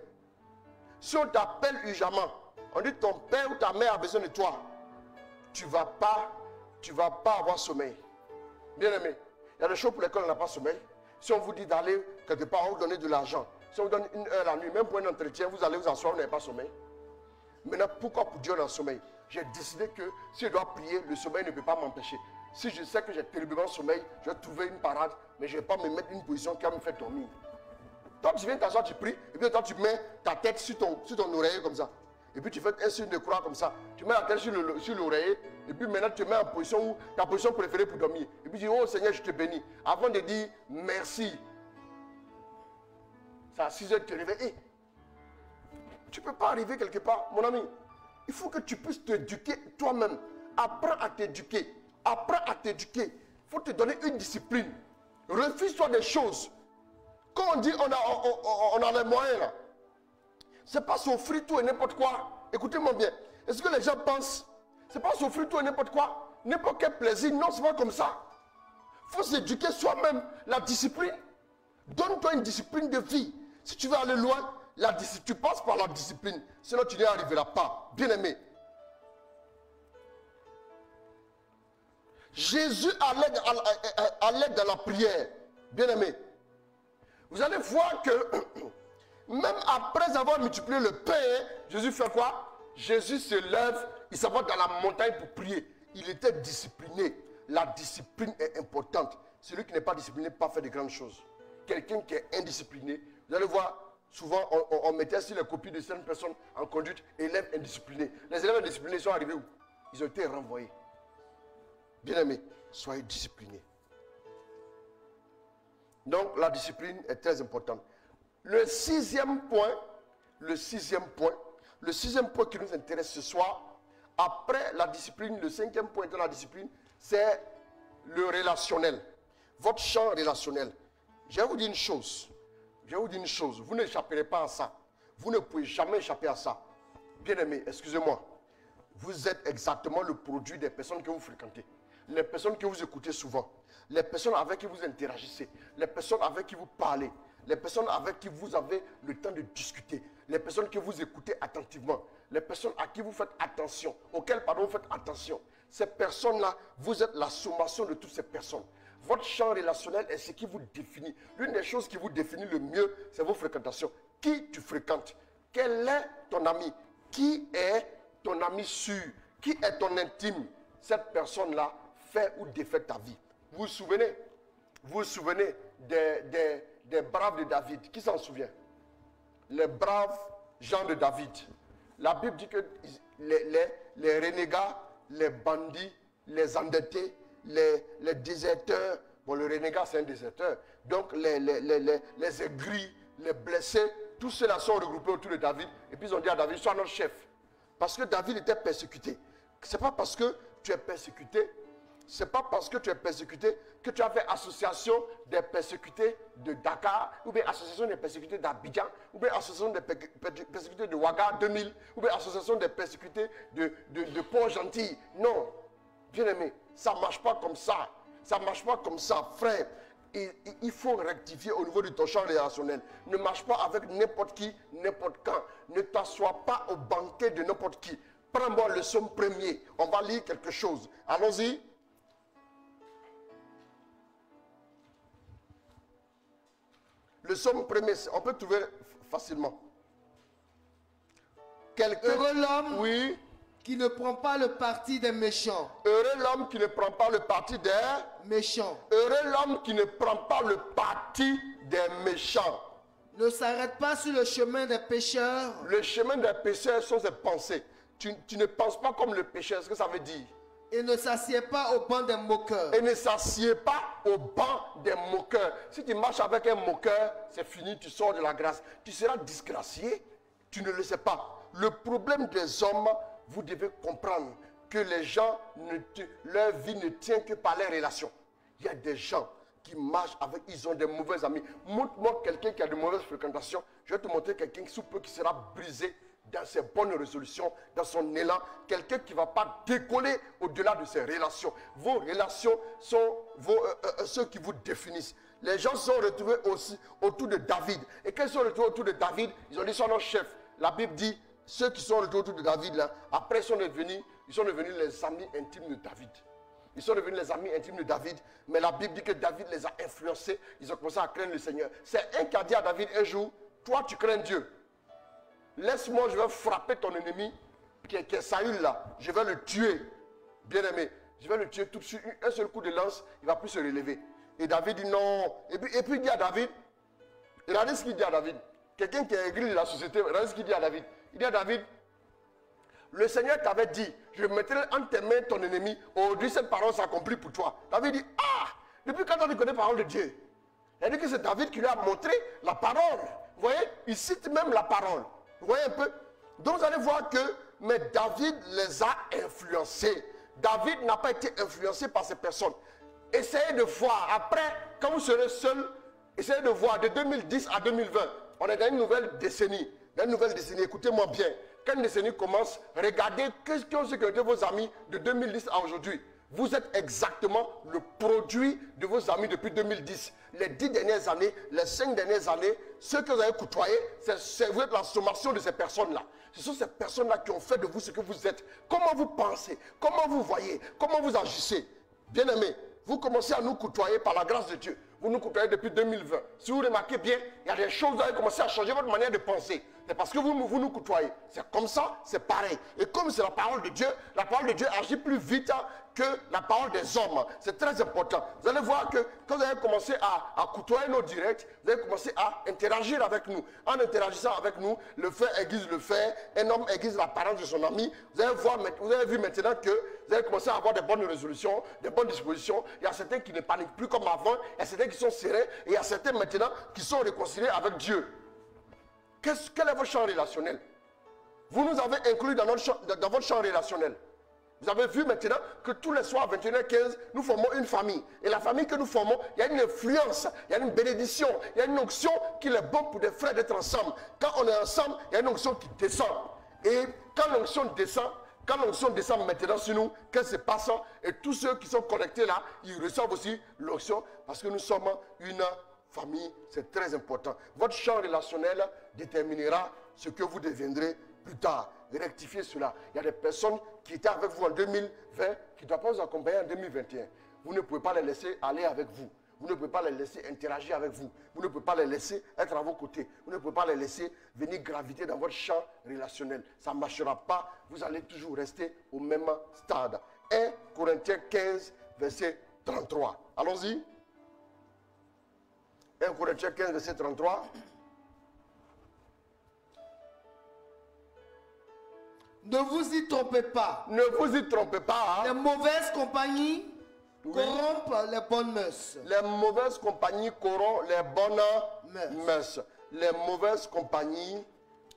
Si on t'appelle urgemment, on dit ton père ou ta mère a besoin de toi, tu ne vas pas avoir sommeil. Bien aimé, il y a des choses pour lesquelles on n'a pas sommeil. Si on vous dit d'aller quelque part, on vous donne de l'argent. Si on vous donne 1 heure la nuit, même pour un entretien, vous allez vous asseoir, vous n'avez pas sommeil. Maintenant, pourquoi pour Dieu on a sommeil? J'ai décidé que si je dois prier, le sommeil ne peut pas m'empêcher. Si je sais que j'ai terriblement sommeil, je vais trouver une parade, mais je ne vais pas me mettre une position qui va me faire dormir. Toi, tu viens t'asseoir, tu pries, et puis toi, tu mets ta tête sur ton oreiller comme ça. et puis tu fais un signe de croix comme ça. Tu mets la tête sur l'oreiller, et puis maintenant tu te mets en position où ta position préférée pour dormir. Et puis tu dis, oh Seigneur, je te bénis. Avant de dire merci, c'est à 6 heures que tu te réveilles. Tu ne peux pas arriver quelque part, mon ami. Il faut que tu puisses t'éduquer toi-même. Apprends à t'éduquer. Apprends à t'éduquer. Il faut te donner une discipline. Refuse-toi des choses. Quand on dit on a les moyens là, c'est pas s'offrir tout et n'importe quoi. Écoutez-moi bien. Est-ce que les gens pensent, c'est pas s'offrir tout et n'importe quoi, n'importe quel plaisir? Non, c'est pas comme ça. Il faut s'éduquer soi-même. La discipline. Donne-toi une discipline de vie. Si tu veux aller loin, tu passes par la discipline. Sinon, tu n'y arriveras pas. Bien-aimé. Jésus allait dans la prière. Bien-aimé. Vous allez voir que même après avoir multiplié le pain, Jésus fait quoi? Jésus se lève, il s'en va dans la montagne pour prier. Il était discipliné. La discipline est importante. Celui qui n'est pas discipliné ne peut pas faire de grandes choses. Quelqu'un qui est indiscipliné, vous allez voir, souvent on mettait sur les copies de certaines personnes en conduite, élèves indisciplinés. Les élèves indisciplinés sont arrivés où? Ils ont été renvoyés. Bien-aimés, soyez disciplinés. Donc la discipline est très importante. Le sixième point qui nous intéresse ce soir, après la discipline, le cinquième point de la discipline, c'est le relationnel. Votre champ relationnel. Je vais vous dire une chose. Vous n'échapperez pas à ça. Vous ne pouvez jamais échapper à ça. Bien-aimés, excusez-moi. Vous êtes exactement le produit des personnes que vous fréquentez. Les personnes que vous écoutez souvent. Les personnes avec qui vous interagissez. Les personnes avec qui vous parlez. Les personnes avec qui vous avez le temps de discuter. Les personnes que vous écoutez attentivement. Les personnes à qui vous faites attention. Auxquelles, vous faites attention. Ces personnes-là, vous êtes la sommation de toutes ces personnes. Votre champ relationnel est ce qui vous définit. L'une des choses qui vous définit le mieux, c'est vos fréquentations. Qui tu fréquentes? Quel est ton ami? Qui est ton ami sûr? Qui est ton intime? Cette personne-là fait ou défait ta vie. Vous vous souvenez des braves de David? Qui s'en souvient? Les braves gens de David. La Bible dit que les renégats, les bandits, les endettés, les déserteurs, bon, le renégat c'est un déserteur, donc les aigris, les blessés, tous ceux-là sont regroupés autour de David, et puis ils ont dit à David, sois notre chef. Parce que David était persécuté. Ce n'est pas parce que tu es persécuté, que tu as fait association des persécutés de Dakar, ou bien association des persécutés d'Abidjan, ou bien association des persécutés de Ouaga 2000, ou bien association des persécutés de Port-Gentil. Non, bien aimé, ça ne marche pas comme ça. Ça ne marche pas comme ça, frère. Il faut rectifier au niveau de ton champ relationnel. Ne marche pas avec n'importe qui, n'importe quand. Ne t'assois pas au banquet de n'importe qui. Prends-moi le psaume premier. On va lire quelque chose. Allons-y. Le psaume premier, on peut trouver facilement. Heureux l'homme, oui, qui ne prend pas le parti des méchants. Heureux l'homme qui ne prend pas le parti des méchants. Heureux l'homme qui ne prend pas le parti des méchants. Ne s'arrête pas sur le chemin des pécheurs. Le chemin des pécheurs sont ses pensées. Tu ne penses pas comme le pécheur, ce que ça veut dire. Et ne s'assied pas au banc des moqueurs. Et ne s'assied pas au banc des moqueurs. Si tu marches avec un moqueur, c'est fini, tu sors de la grâce. Tu seras disgracié, tu ne le sais pas. Le problème des hommes, vous devez comprendre que les gens, leur vie ne tient que par les relations. Il y a des gens qui marchent avec, ils ont des mauvais amis. Montre-moi quelqu'un qui a de mauvaises fréquentations. Je vais te montrer quelqu'un sous peu qui sera brisé dans ses bonnes résolutions, dans son élan. Quelqu'un qui ne va pas décoller au-delà de ses relations. Vos relations sont ceux qui vous définissent. Les gens se sont retrouvés aussi autour de David. Et quand ils sont retrouvés autour de David, ils ont dit son chef. La Bible dit, ceux qui sont retrouvés autour de David, là, après ils sont devenus les amis intimes de David. Ils sont devenus les amis intimes de David. Mais la Bible dit que David les a influencés. Ils ont commencé à craindre le Seigneur. C'est un qui a dit à David un jour, toi tu crains Dieu. Laisse-moi, je vais frapper ton ennemi, qui est Saül là. Je vais le tuer. Bien-aimé, je vais le tuer tout de suite. Un seul coup de lance, il ne va plus se relever. Et David dit non. Et puis il dit à David, regardez ce qu'il dit à David. Quelqu'un qui est aigri de la société, regardez ce qu'il dit à David. Il dit à David, Le Seigneur t'avait dit, je mettrai entre tes mains ton ennemi. Aujourd'hui, cette parole s'accomplit pour toi. David dit, ah, depuis quand tu connais la parole de Dieu? Il a dit que c'est David qui lui a montré la parole. Vous voyez, il cite même la parole. Vous voyez un peu? Donc vous allez voir que, mais David les a influencés. David n'a pas été influencé par ces personnes. Essayez de voir, après, quand vous serez seul, essayez de voir de 2010 à 2020. On est dans une nouvelle décennie. Dans une nouvelle décennie, écoutez-moi bien. Quand une décennie commence, regardez qu'est-ce que été vos amis de 2010 à aujourd'hui. Vous êtes exactement le produit de vos amis depuis 2010. Les 10 dernières années, les 5 dernières années, ceux que vous avez côtoyés, vous êtes la sommation de ces personnes-là. Ce sont ces personnes-là qui ont fait de vous ce que vous êtes. Comment vous pensez, comment vous voyez, comment vous agissez. Bien-aimés, vous commencez à nous côtoyer par la grâce de Dieu. Vous nous côtoyez depuis 2020. Si vous remarquez bien, il y a des choses, vous avez commencé à changer votre manière de penser. C'est parce que vous nous côtoyez. C'est comme ça, c'est pareil. Et comme c'est la parole de Dieu agit plus vite que la parole des hommes. C'est très important. Vous allez voir que quand vous allez commencer à côtoyer nos directs, vous allez commencer à interagir avec nous. En interagissant avec nous, le fait aiguise le fait, un homme aiguise la parole de son ami. Vous avez vu maintenant que vous allez commencer à avoir des bonnes résolutions, des bonnes dispositions. Il y a certains qui ne paniquent plus comme avant, il y a certains qui sont serrés, et il y a certains maintenant qui sont réconciliés avec Dieu. Quel est votre champ relationnel? Vous nous avez inclus dans votre champ relationnel. Vous avez vu maintenant que tous les soirs à 21h15, nous formons une famille. Et la famille que nous formons, il y a une influence, il y a une bénédiction, il y a une onction qu'il est bon pour des frères d'être ensemble. Quand on est ensemble, il y a une onction qui descend. Et quand l'onction descend maintenant sur nous, qu'est-ce qui se passe? Et tous ceux qui sont connectés là, ils reçoivent aussi l'onction parce que nous sommes une famille. C'est très important. Votre champ relationnel déterminera ce que vous deviendrez plus tard. Rectifiez cela. Il y a des personnes qui étaient avec vous en 2020 qui ne doivent pas vous accompagner en 2021. Vous ne pouvez pas les laisser aller avec vous. Vous ne pouvez pas les laisser interagir avec vous. Vous ne pouvez pas les laisser être à vos côtés. Vous ne pouvez pas les laisser venir graviter dans votre champ relationnel. Ça ne marchera pas. Vous allez toujours rester au même stade. 1 Corinthiens 15, verset 33. Allons-y. 1 Corinthiens 15, verset 33. Ne vous y trompez pas. Ne vous y trompez pas. Les mauvaises compagnies corrompent les bonnes mœurs. Les mauvaises compagnies corrompent les bonnes mœurs. Les mauvaises compagnies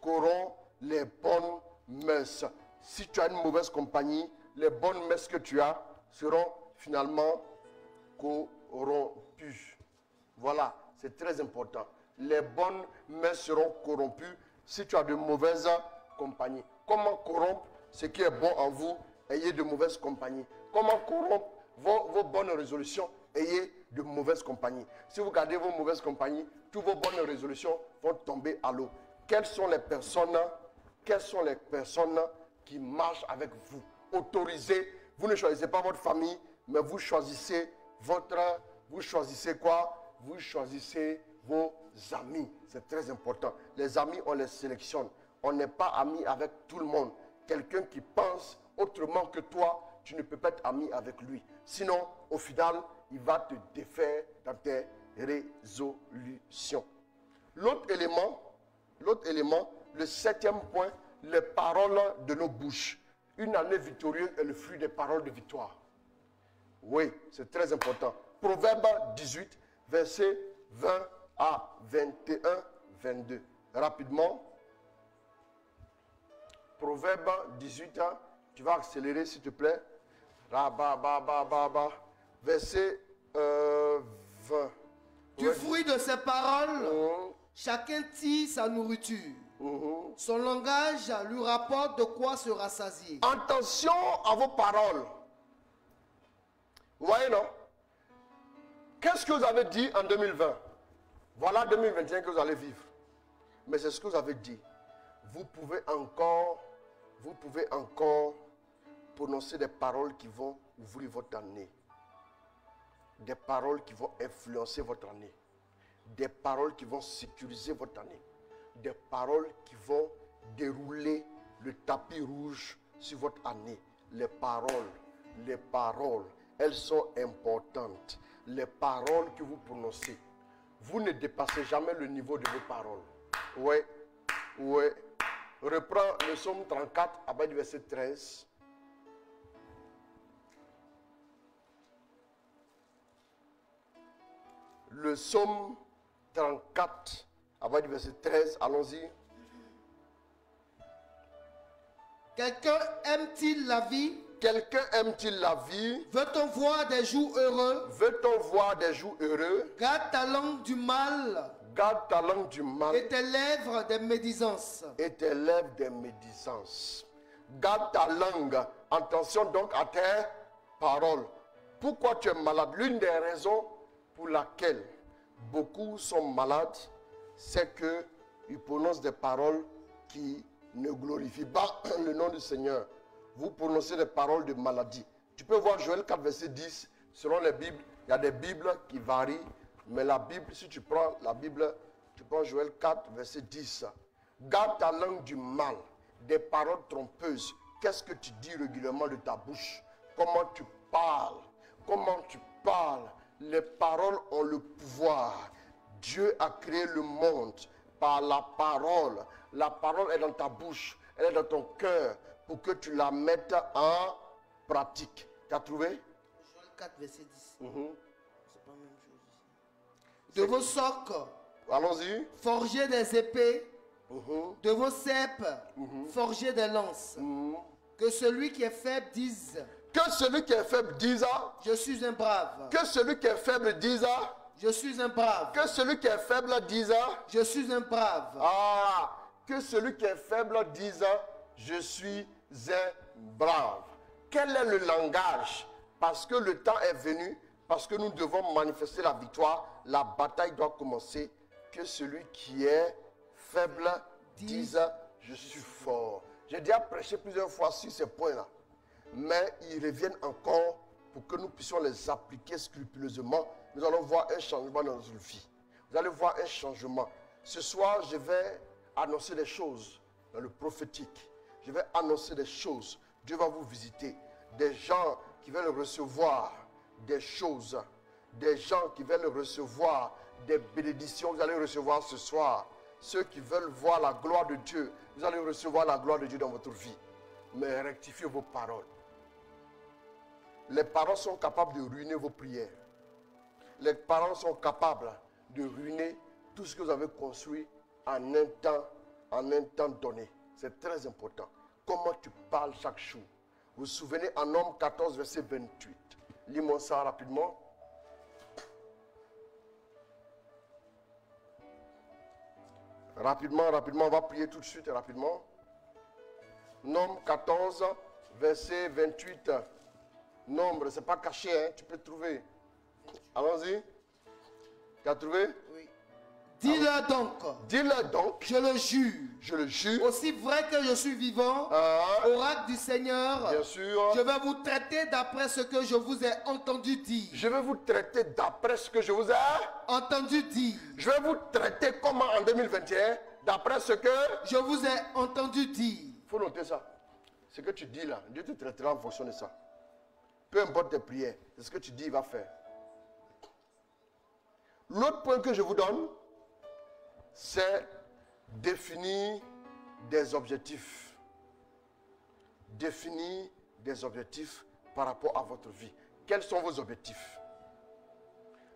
corrompent les bonnes mœurs. Si tu as une mauvaise compagnie, les bonnes mœurs que tu as seront finalement corrompues. Voilà, c'est très important. Les bonnes mœurs seront corrompues si tu as de mauvaises compagnies. Comment corrompre ce qui est bon en vous? Ayez de mauvaises compagnies. Comment corrompre vos bonnes résolutions? Ayez de mauvaises compagnies. Si vous gardez vos mauvaises compagnies, toutes vos bonnes résolutions vont tomber à l'eau. Quelles sont les personnes qui marchent avec vous? Autorisez. Vous ne choisissez pas votre famille, mais vous choisissez quoi? Vous choisissez vos amis. C'est très important. Les amis, on les sélectionne. On n'est pas ami avec tout le monde. Quelqu'un qui pense autrement que toi, tu ne peux pas être ami avec lui. Sinon, au final, il va te défaire dans tes résolutions. L'autre élément, le 7e point, les paroles de nos bouches. Une année victorieuse est le fruit des paroles de victoire. Oui, c'est très important. Proverbe 18, versets 20 à 21, 22. Rapidement. Proverbe 18, tu vas accélérer s'il te plaît. Verset 20. Du fruit de ses paroles, chacun tire sa nourriture. Son langage lui rapporte de quoi se rassasier. Attention à vos paroles. Vous voyez, non? Qu'est-ce que vous avez dit en 2020? Voilà 2021 que vous allez vivre. Mais c'est ce que vous avez dit. Vous pouvez encore prononcer des paroles qui vont ouvrir votre année. Des paroles qui vont influencer votre année. Des paroles qui vont sécuriser votre année. Des paroles qui vont dérouler le tapis rouge sur votre année. Les paroles, elles sont importantes. Les paroles que vous prononcez. Vous ne dépassez jamais le niveau de vos paroles. Oui. Reprends le psaume 34 à partir du verset 13. Le psaume 34 à partir du verset 13, allons-y. Quelqu'un aime-t-il la vie? Quelqu'un aime-t-il la vie? Veut-on voir des jours heureux? Veut-on voir des jours heureux? Garde ta langue du mal Garde ta langue du mal et tes lèvres des médisances. et tes lèvres des médisances. Garde ta langue. Attention donc à tes paroles. Pourquoi tu es malade? L'une des raisons pour laquelle beaucoup sont malades, c'est qu'ils prononcent des paroles qui ne glorifient pas le nom du Seigneur. Vous prononcez des paroles de maladie. Tu peux voir Joël 4, verset 10. Selon les Bibles, il y a des Bibles qui varient. Mais la Bible, si tu prends la Bible, tu prends Joël 4, verset 10. Garde ta langue du mal, des paroles trompeuses. Qu'est-ce que tu dis régulièrement de ta bouche? Comment tu parles? Comment tu parles? Les paroles ont le pouvoir. Dieu a créé le monde par la parole. La parole est dans ta bouche, elle est dans ton cœur pour que tu la mettes en pratique. Tu as trouvé? Joël 4, verset 10. C'est pas la même chose ici. De C'est- vos socs, Allons-y. forgez des épées. De vos cèpes, forgez des lances. Que celui qui est faible dise, Que celui qui est faible dise, je suis un brave. que celui qui est faible dise, Je suis un brave. que celui qui est faible dise, Je suis un brave. que celui qui est faible dise, je suis un brave. Quel est le langage? Parce que le temps est venu, parce que nous devons manifester la victoire, la bataille doit commencer. Que celui qui est faible dise, je suis fort. J'ai déjà prêché plusieurs fois sur ces points-là. Mais ils reviennent encore pour que nous puissions les appliquer scrupuleusement. Nous allons voir un changement dans notre vie. Vous allez voir un changement. Ce soir, je vais annoncer des choses dans le prophétique. Je vais annoncer des choses. Dieu va vous visiter. Des gens qui veulent recevoir des choses. Des gens qui veulent recevoir des bénédictions. Vous allez recevoir ce soir. Ceux qui veulent voir la gloire de Dieu. Vous allez recevoir la gloire de Dieu dans votre vie. Mais rectifiez vos paroles. Les paroles sont capables de ruiner vos prières. Les paroles sont capables de ruiner tout ce que vous avez construit en un temps donné. C'est très important. Comment tu parles chaque jour. Vous vous souvenez en Nombre 14, verset 28. Lis-moi ça rapidement. Rapidement, on va prier tout de suite, rapidement. Nombre 14, verset 28. Nombre, c'est pas caché, hein, tu peux trouver. Allons-y. Tu as trouvé? Oui. Dis-leur donc, Dis-leur donc, je le jure, je le jure, aussi vrai que je suis vivant, oracle du Seigneur, bien sûr, je vais vous traiter d'après ce que je vous ai entendu dire. je vais vous traiter d'après ce que je vous ai. Entendu dire. Je vais vous traiter comment en 2021, d'après ce que. Je vous ai entendu dire. Il faut noter ça. Ce que tu dis là, Dieu te traitera en fonction de ça. Peu importe tes prières, c'est ce que tu dis, il va faire. L'autre point que je vous donne, c'est définir des objectifs. Définir des objectifs par rapport à votre vie. Quels sont vos objectifs?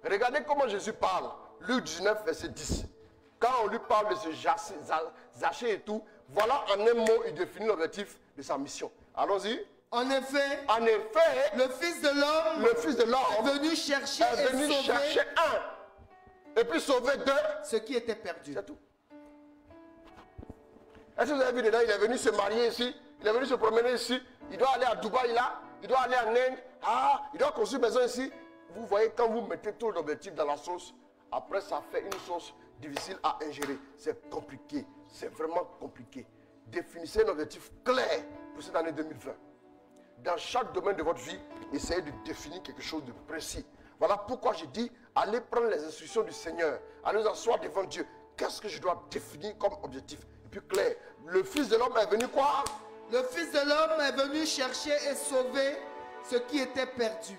Regardez comment Jésus parle. Luc 19, verset 10. Quand on lui parle de ce Zachée et tout, voilà en un mot, il définit l'objectif de sa mission. Allons-y. En effet, le Fils de l'homme est venu chercher est venu et sauver chercher un. Et puis sauver deux. ce qui était perdu. C'est tout. Est-ce que vous avez vu dedans, il est venu se marier ici, il est venu se promener ici, il doit aller à Dubaï là, il doit aller en Inde, il doit construire une maison ici. Vous voyez, quand vous mettez trop d'objectifs dans la sauce, après ça fait une sauce difficile à ingérer. C'est compliqué, c'est vraiment compliqué. Définissez un objectif clair pour cette année 2020. Dans chaque domaine de votre vie, essayez de définir quelque chose de précis. Voilà pourquoi je dis, allez prendre les instructions du Seigneur, allez vous asseoir devant Dieu. Qu'est-ce que je dois définir comme objectif? Et puis clair, le Fils de l'homme est venu quoi? Le Fils de l'homme est venu chercher et sauver ce qui était perdu.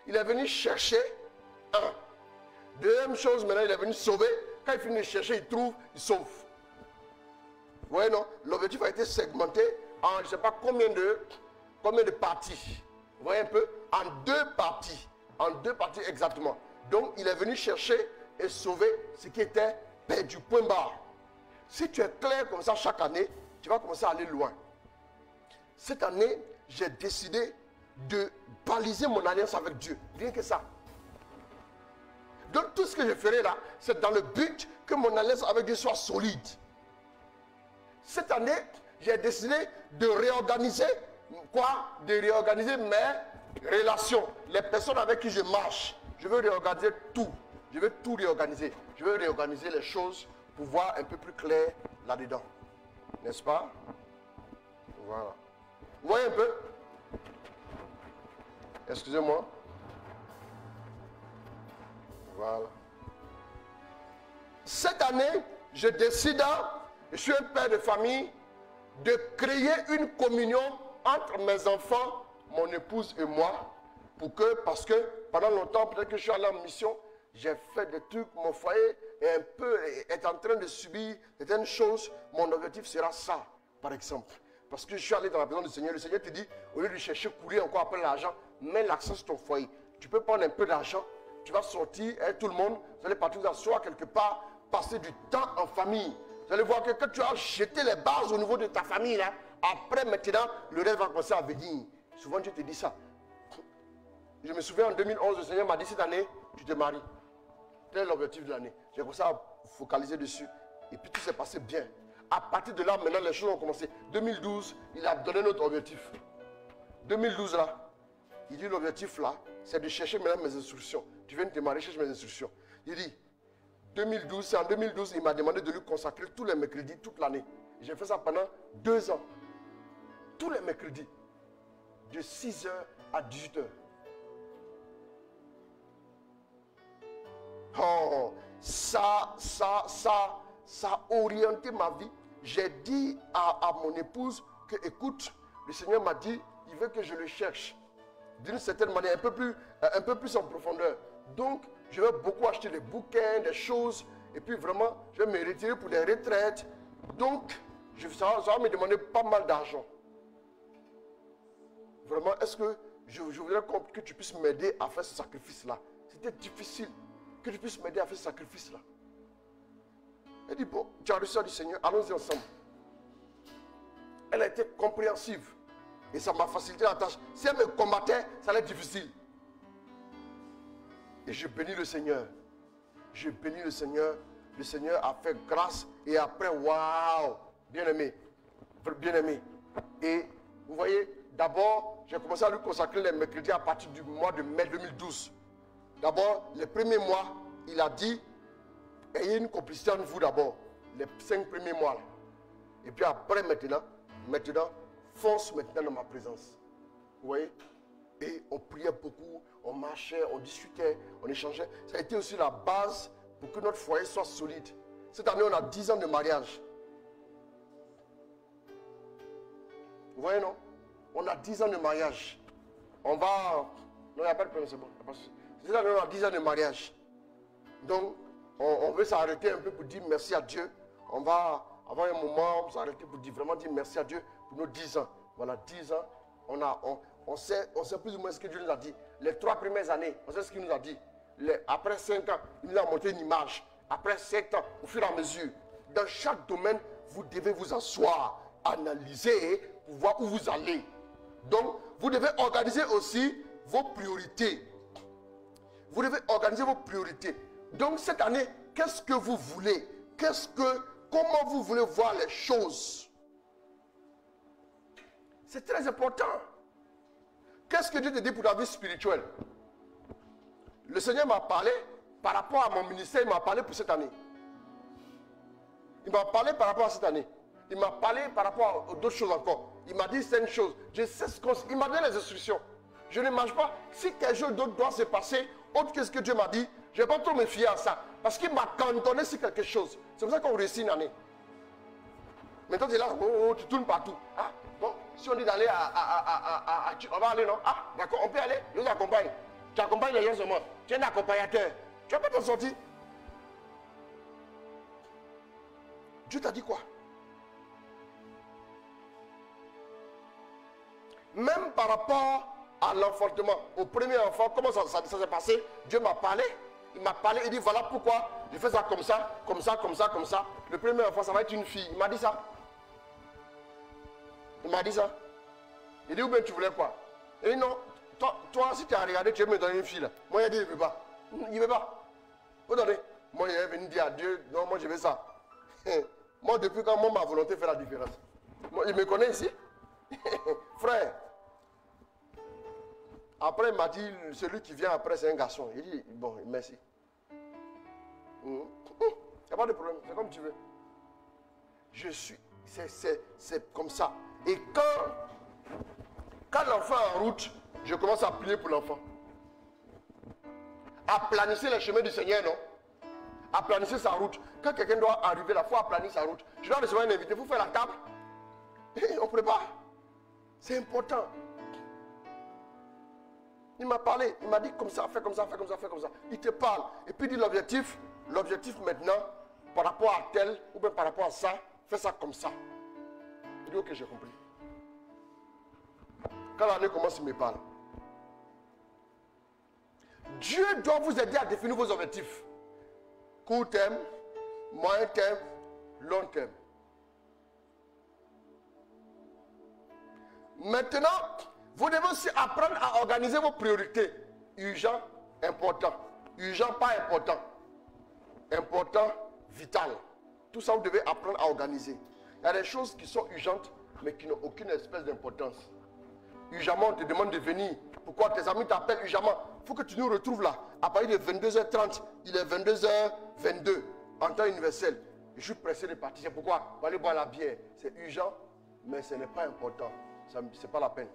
Il est venu chercher un. Deuxième chose, maintenant il est venu sauver. Quand il finit de chercher, il trouve, il sauve. Vous voyez, non? L'objectif a été segmenté en je ne sais pas combien de parties. Vous voyez un peu? En 2 parties. En 2 parties exactement. Donc, il est venu chercher et sauver ce qui était perdu. Point barre. Si tu es clair comme ça chaque année, tu vas commencer à aller loin. Cette année, j'ai décidé de baliser mon alliance avec Dieu. Rien que ça. Donc tout ce que je ferai là, c'est dans le but que mon alliance avec Dieu soit solide. Cette année, j'ai décidé de réorganiser, quoi? De réorganiser mes relations, les personnes avec qui je marche. Je veux réorganiser tout. Je veux tout réorganiser. Je veux réorganiser les choses pour voir un peu plus clair là-dedans. N'est-ce pas? Voilà. Vous voyez un peu? Excusez-moi. Voilà. Cette année, je décide, je suis un père de famille, de créer une communion entre mes enfants, mon épouse et moi, parce que pendant longtemps, peut-être que je suis allé en mission, j'ai fait des trucs, mon foyer est en train de subir certaines choses. Mon objectif sera ça, par exemple. Parce que je suis allé dans la maison du Seigneur, le Seigneur te dit, au lieu de chercher courir encore après l'argent, mets l'accent sur ton foyer. Tu peux prendre un peu d'argent, tu vas sortir avec tout le monde, vous allez partir vous asseoir quelque part, passer du temps en famille. Vous allez voir que quand tu as jeté les bases au niveau de ta famille, là, après maintenant, le rêve va commencer à venir. Souvent Dieu te dit ça. Je me souviens en 2011, le Seigneur m'a dit cette année, tu te maries. Tel est l'objectif de l'année. J'ai commencé à focaliser dessus. Et puis tout s'est passé bien. À partir de là, maintenant, les choses ont commencé. 2012, il a donné notre objectif. 2012 là, il dit l'objectif là, c'est de chercher maintenant mes instructions. Tu viens de te marier, cherche mes instructions. Il dit, 2012, c'est en 2012, il m'a demandé de lui consacrer tous les mercredis, toute l'année. J'ai fait ça pendant 2 ans. Tous les mercredis. De 6h à 18h. Oh, ça a orienté ma vie. J'ai dit à mon épouse que, écoute, le Seigneur m'a dit, il veut que je le cherche. D'une certaine manière, un peu plus en profondeur. Donc, je vais beaucoup acheter des bouquins, des choses. Et puis vraiment, je vais me retirer pour des retraites. Donc, ça va me demander pas mal d'argent. Vraiment, est-ce que je voudrais que tu puisses m'aider à faire ce sacrifice-là? C'était difficile que tu puisses m'aider à faire ce sacrifice-là. Elle dit, bon, tu as reçu ça du Seigneur, allons-y ensemble. Elle a été compréhensive. Et ça m'a facilité la tâche. Si elle me combattait, ça allait être difficile. Et je bénis le Seigneur. Je bénis le Seigneur. Le Seigneur a fait grâce. Et après, waouh, bien aimé. Bien aimé. Et vous voyez, d'abord, j'ai commencé à lui consacrer les mercredis à partir du mois de mai 2012. D'abord, les premiers mois, il a dit, ayez une complicité entre vous d'abord. Les 5 premiers mois. Là. Et puis après, maintenant, fonce maintenant dans ma présence. Vous voyez? Et on priait beaucoup, on marchait, on discutait, on échangeait. Ça a été aussi la base pour que notre foyer soit solide. Cette année, on a 10 ans de mariage. Vous voyez, non? On a 10 ans de mariage. On va... Non, il n'y a pas de problème, c'est bon. Cette année, on a 10 ans de mariage. Donc, on veut s'arrêter un peu pour dire merci à Dieu. On va avoir un moment, on va s'arrêter pour vraiment dire merci à Dieu pour nos 10 ans. Voilà, 10 ans, on sait plus ou moins ce que Dieu nous a dit. Les 3 premières années, on sait ce qu'il nous a dit. Après 5 ans, il nous a montré une image. Après 7 ans, au fur et à mesure, dans chaque domaine, vous devez vous asseoir, analyser pour voir où vous allez. Donc, vous devez organiser aussi vos priorités. Vous devez organiser vos priorités. Donc, cette année, qu'est-ce que vous voulez? Comment vous voulez voir les choses? C'est très important. Qu'est-ce que Dieu te dit pour ta vie spirituelle? Le Seigneur m'a parlé par rapport à mon ministère, il m'a parlé pour cette année. Il m'a parlé par rapport à cette année. Il m'a parlé par rapport à d'autres choses encore. Il m'a dit 5 choses. Je sais il m'a donné les instructions. Je ne mange pas. Si quelque chose d'autre doit se passer, autre que ce que Dieu m'a dit, je ne vais pas trop me fier à ça. Parce qu'il m'a cantonné sur quelque chose. C'est pour ça qu'on réussit une année. Maintenant, tu es là, tu tournes partout. Ah, bon, si on dit d'aller on va aller, non? Ah, d'accord, on peut aller, je vous accompagne. Tu accompagnes les gens seulement. Tu es un accompagnateur. Tu ne vas pas t'en sortir. Dieu t'a dit quoi? Même par rapport à l'enfantement, au premier enfant, comment ça s'est passé? Dieu m'a parlé. Il m'a parlé, il dit voilà pourquoi je fais ça comme ça, comme ça, comme ça, comme ça. Le premier enfant, ça va être une fille. Il m'a dit ça. Il m'a dit ça. Il dit, où bien tu voulais quoi? Il dit non, toi si tu as regardé, tu veux me donner une fille là. Moi, il a dit, il ne veut pas. Il ne veut pas. Vous donnez. Moi, il est venu dire à Dieu, non, moi je veux ça. Moi, depuis quand ma volonté fait la différence. Moi, il me connaît ici. Frère. Après, il m'a dit, celui qui vient après, c'est un garçon. Il dit, bon, merci. Il n'y a pas de problème, c'est comme tu veux. Je suis, c'est comme ça. Et quand l'enfant est en route, je commence à prier pour l'enfant. Aplanissez les chemins du Seigneur, non? Aplanissez sa route. Quand quelqu'un doit arriver là, il faut aplanir sa route. Je dois recevoir un invité, il faut faire la table. Et on prépare. C'est important. Il m'a parlé, il m'a dit comme ça, fais comme ça, fais comme ça, fais comme ça. Il te parle. Et puis il dit l'objectif maintenant, par rapport à tel, ou bien par rapport à ça, fais ça comme ça. Il dit ok, j'ai compris. Quand l'année commence, il me parle. Dieu doit vous aider à définir vos objectifs. Court terme, moyen terme, long terme. Maintenant, vous devez aussi apprendre à organiser vos priorités. Urgent, important. Urgent, pas important. Important, vital. Tout ça, vous devez apprendre à organiser. Il y a des choses qui sont urgentes, mais qui n'ont aucune espèce d'importance. Urgemment, on te demande de venir. Pourquoi tes amis t'appellent urgemment? Il faut que tu nous retrouves là. À partir de 22h30, il est 22h22, en temps universel. Je suis pressé de partir. C'est pourquoi? On va aller boire la bière. C'est urgent, mais ce n'est pas important. Ce n'est pas la peine.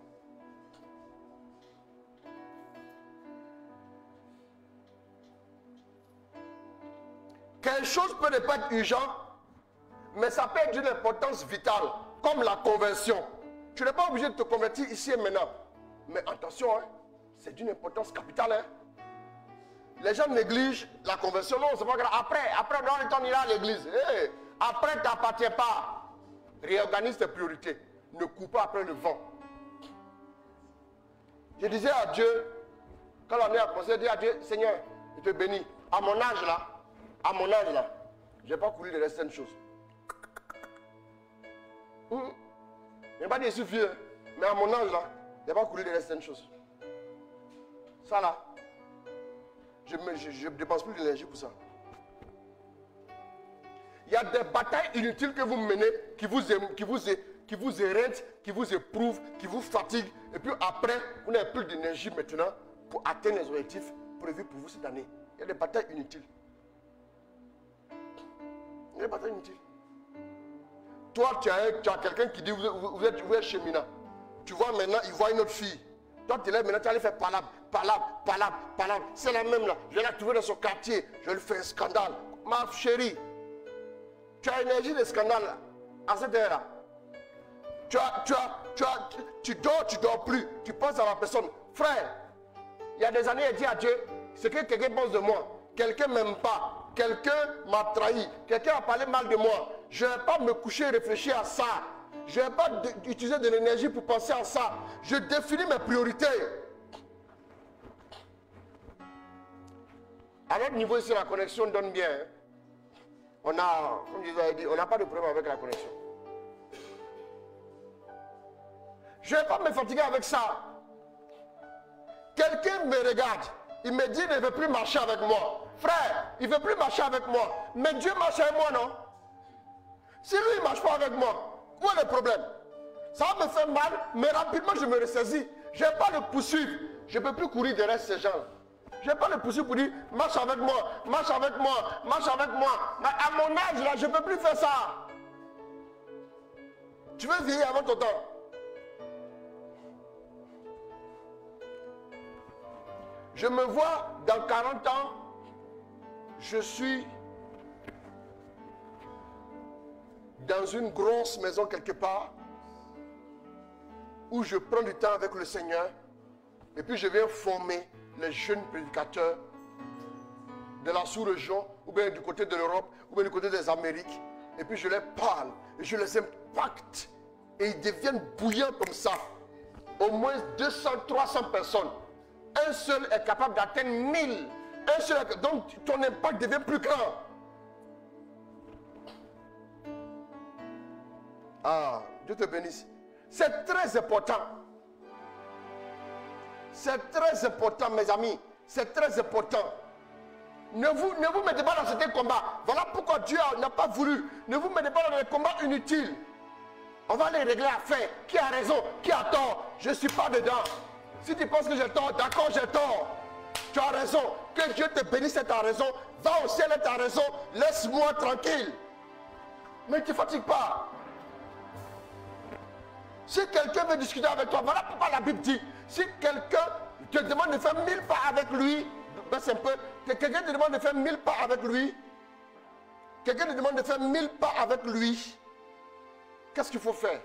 Quelque chose peut ne pas être urgent, mais ça peut être d'une importance vitale, comme la conversion. Tu n'es pas obligé de te convertir ici et maintenant. Mais attention, hein, c'est d'une importance capitale. Hein. Les gens négligent la conversion. Non, c'est pas grave. Après, dans le temps, on ira à l'église. Hey, après, tu n'appartiens pas. Réorganise tes priorités. Ne cours pas après le vent. Je disais à Dieu, quand l'année a commencé, je dis à Dieu, Seigneur, je te bénis. À mon âge là, je n'ai pas couru de certaines choses. Je n'ai pas dit je suis vieux, mais à mon âge là, je n'ai pas couru de certaines choses. Ça là, je ne dépense plus d'énergie pour ça. Il y a des batailles inutiles que vous menez qui vous éreintent, qui vous éprouvent, qui vous fatiguent. Et puis après, vous n'avez plus d'énergie maintenant pour atteindre les objectifs prévus pour vous cette année. Il y a des batailles inutiles. Il y a des batailles inutiles. Toi, tu as quelqu'un qui dit vous êtes cheminant. Tu vois maintenant, il voit une autre fille. Toi, tu es là maintenant, tu vas aller faire palabre. C'est la même là. Je vais la trouver dans son quartier. Je vais lui faire un scandale. Ma chérie, tu as l'énergie de scandale là, à cette heure-là. Tu dors plus. Tu penses à la personne. Frère, il y a des années, il dit à Dieu, ce que quelqu'un pense de moi. Quelqu'un ne m'aime pas. Quelqu'un m'a trahi. Quelqu'un a parlé mal de moi. Je ne vais pas me coucher et réfléchir à ça. Je ne vais pas utiliser de l'énergie pour penser à ça. Je définis mes priorités. À notre niveau ici, la connexion donne bien. Hein. On a, comme je vous avais dit, on n'a pas de problème avec la connexion. Je ne vais pas me fatiguer avec ça. Quelqu'un me regarde. Il me dit qu'il ne veut plus marcher avec moi. Frère, il ne veut plus marcher avec moi. Mais Dieu marche avec moi, non? Si lui, il ne marche pas avec moi, où est le problème? Ça va me faire mal, mais rapidement, je me ressaisis. Je ne vais pas le poursuivre. Je ne peux plus courir derrière ces gens. Je ne vais pas le poursuivre pour dire, marche avec moi, marche avec moi, marche avec moi. Mais à mon âge, là, je ne peux plus faire ça. Tu veux vieillir avant ton temps. Je me vois dans 40 ans, je suis dans une grosse maison quelque part où je prends du temps avec le Seigneur et puis je viens former les jeunes prédicateurs de la sous-région ou bien du côté de l'Europe ou bien du côté des Amériques et puis je les parle et je les impacte et ils deviennent bouillants comme ça. au moins 200, 300 personnes. Un seul est capable d'atteindre 1000. Un seul, donc ton impact devient plus grand. Ah, Dieu te bénisse. C'est très important. C'est très important, mes amis. C'est très important. Ne vous mettez pas dans certains combats. Voilà pourquoi Dieu n'a pas voulu. Ne vous mettez pas dans des combats inutiles. On va les régler à faire. Qui a raison? Qui a tort? Je ne suis pas dedans. Si tu penses que j'ai tort, d'accord, j'ai tort. Tu as raison. Que Dieu te bénisse, c'est ta raison. Va au ciel, c'est ta raison. Laisse-moi tranquille. Mais ne te fatigue pas. Si quelqu'un veut discuter avec toi, voilà pourquoi la Bible dit, si quelqu'un te demande de faire 1000 pas avec lui, baisse un peu, quelqu'un te demande de faire 1000 pas avec lui, quelqu'un te demande de faire 1000 pas avec lui, qu'est-ce qu'il faut faire?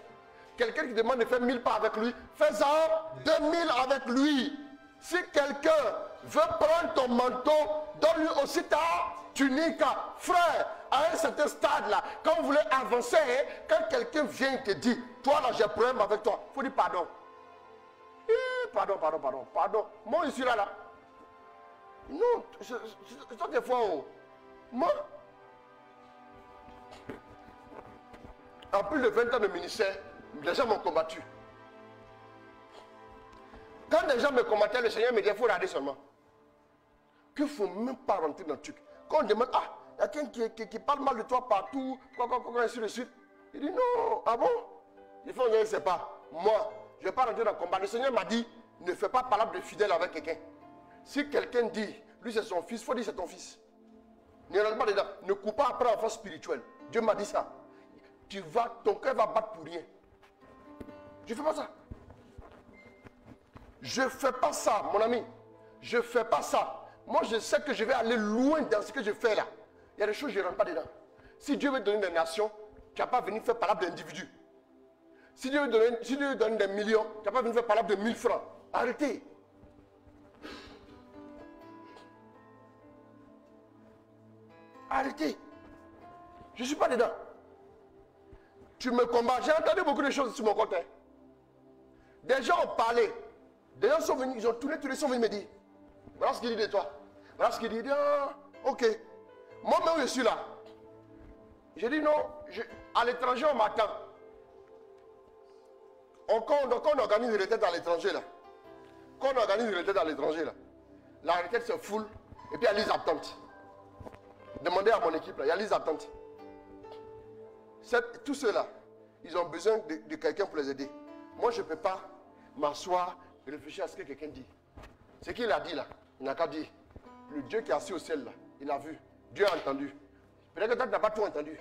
Quelqu'un qui demande de faire 1000 pas avec lui, fais-en 2000 avec lui. Si quelqu'un veut prendre ton manteau, donne-lui aussi ta tunique. Frère, à un certain stade là, quand vous voulez avancer, quand quelqu'un vient et te dit, toi là j'ai un problème avec toi, il faut dire pardon. Pardon. Moi je suis là. Non, c'est des fois, moi, en plus de 20 ans de ministère, les gens m'ont combattu. Quand les gens me combattaient, le Seigneur me dit, il faut regarder seulement. Qu'il ne faut même pas rentrer dans le truc. Quand on demande, ah, il y a quelqu'un qui parle mal de toi partout, ainsi de suite. Il dit, non, ah bon? Il faut, je ne sais pas. Moi, je ne vais pas rentrer dans le combat. Le Seigneur m'a dit, ne fais pas parler de fidèle avec quelqu'un. Si quelqu'un dit, lui c'est son fils, il faut dire c'est ton fils. Ne rentre pas dedans. Ne coupe pas après l'enfance spirituelle. Dieu m'a dit ça. Ton cœur va battre pour rien. Je ne fais pas ça. Je ne fais pas ça, mon ami. Je ne fais pas ça. Moi, je sais que je vais aller loin dans ce que je fais là. Il y a des choses, je ne rentre pas dedans. Si Dieu veut donner des nations, tu n'as pas venu faire parler d'individus. Si Dieu veut donner des millions, tu n'as pas venu faire parler de 1000 francs. Arrêtez. Arrêtez. Je ne suis pas dedans. Tu me combats. J'ai entendu beaucoup de choses sur mon compte. Des gens ont parlé. Des gens sont venus, ils ont tourné, tous les sont venus me dire. Voilà ce qu'il dit de toi. Voilà ce qu'il dit. Ah, ok. Moi-même, je suis là. J'ai dit non. À l'étranger, on m'attend. Quand on organise une retraite à l'étranger, là. Quand on organise une retraite à l'étranger, là. La retraite se foule. Et puis il y a les attentes. Demandez à mon équipe, là. Il y a les attentes. Tous ceux-là, ils ont besoin de quelqu'un pour les aider. Moi, je ne peux pas m'asseoir et réfléchir à ce que quelqu'un dit. Ce qu'il a dit là, il n'a qu'à dire. Le Dieu qui est assis au ciel là, il a vu. Dieu a entendu. Peut-être que toi, tu n'as pas tout entendu.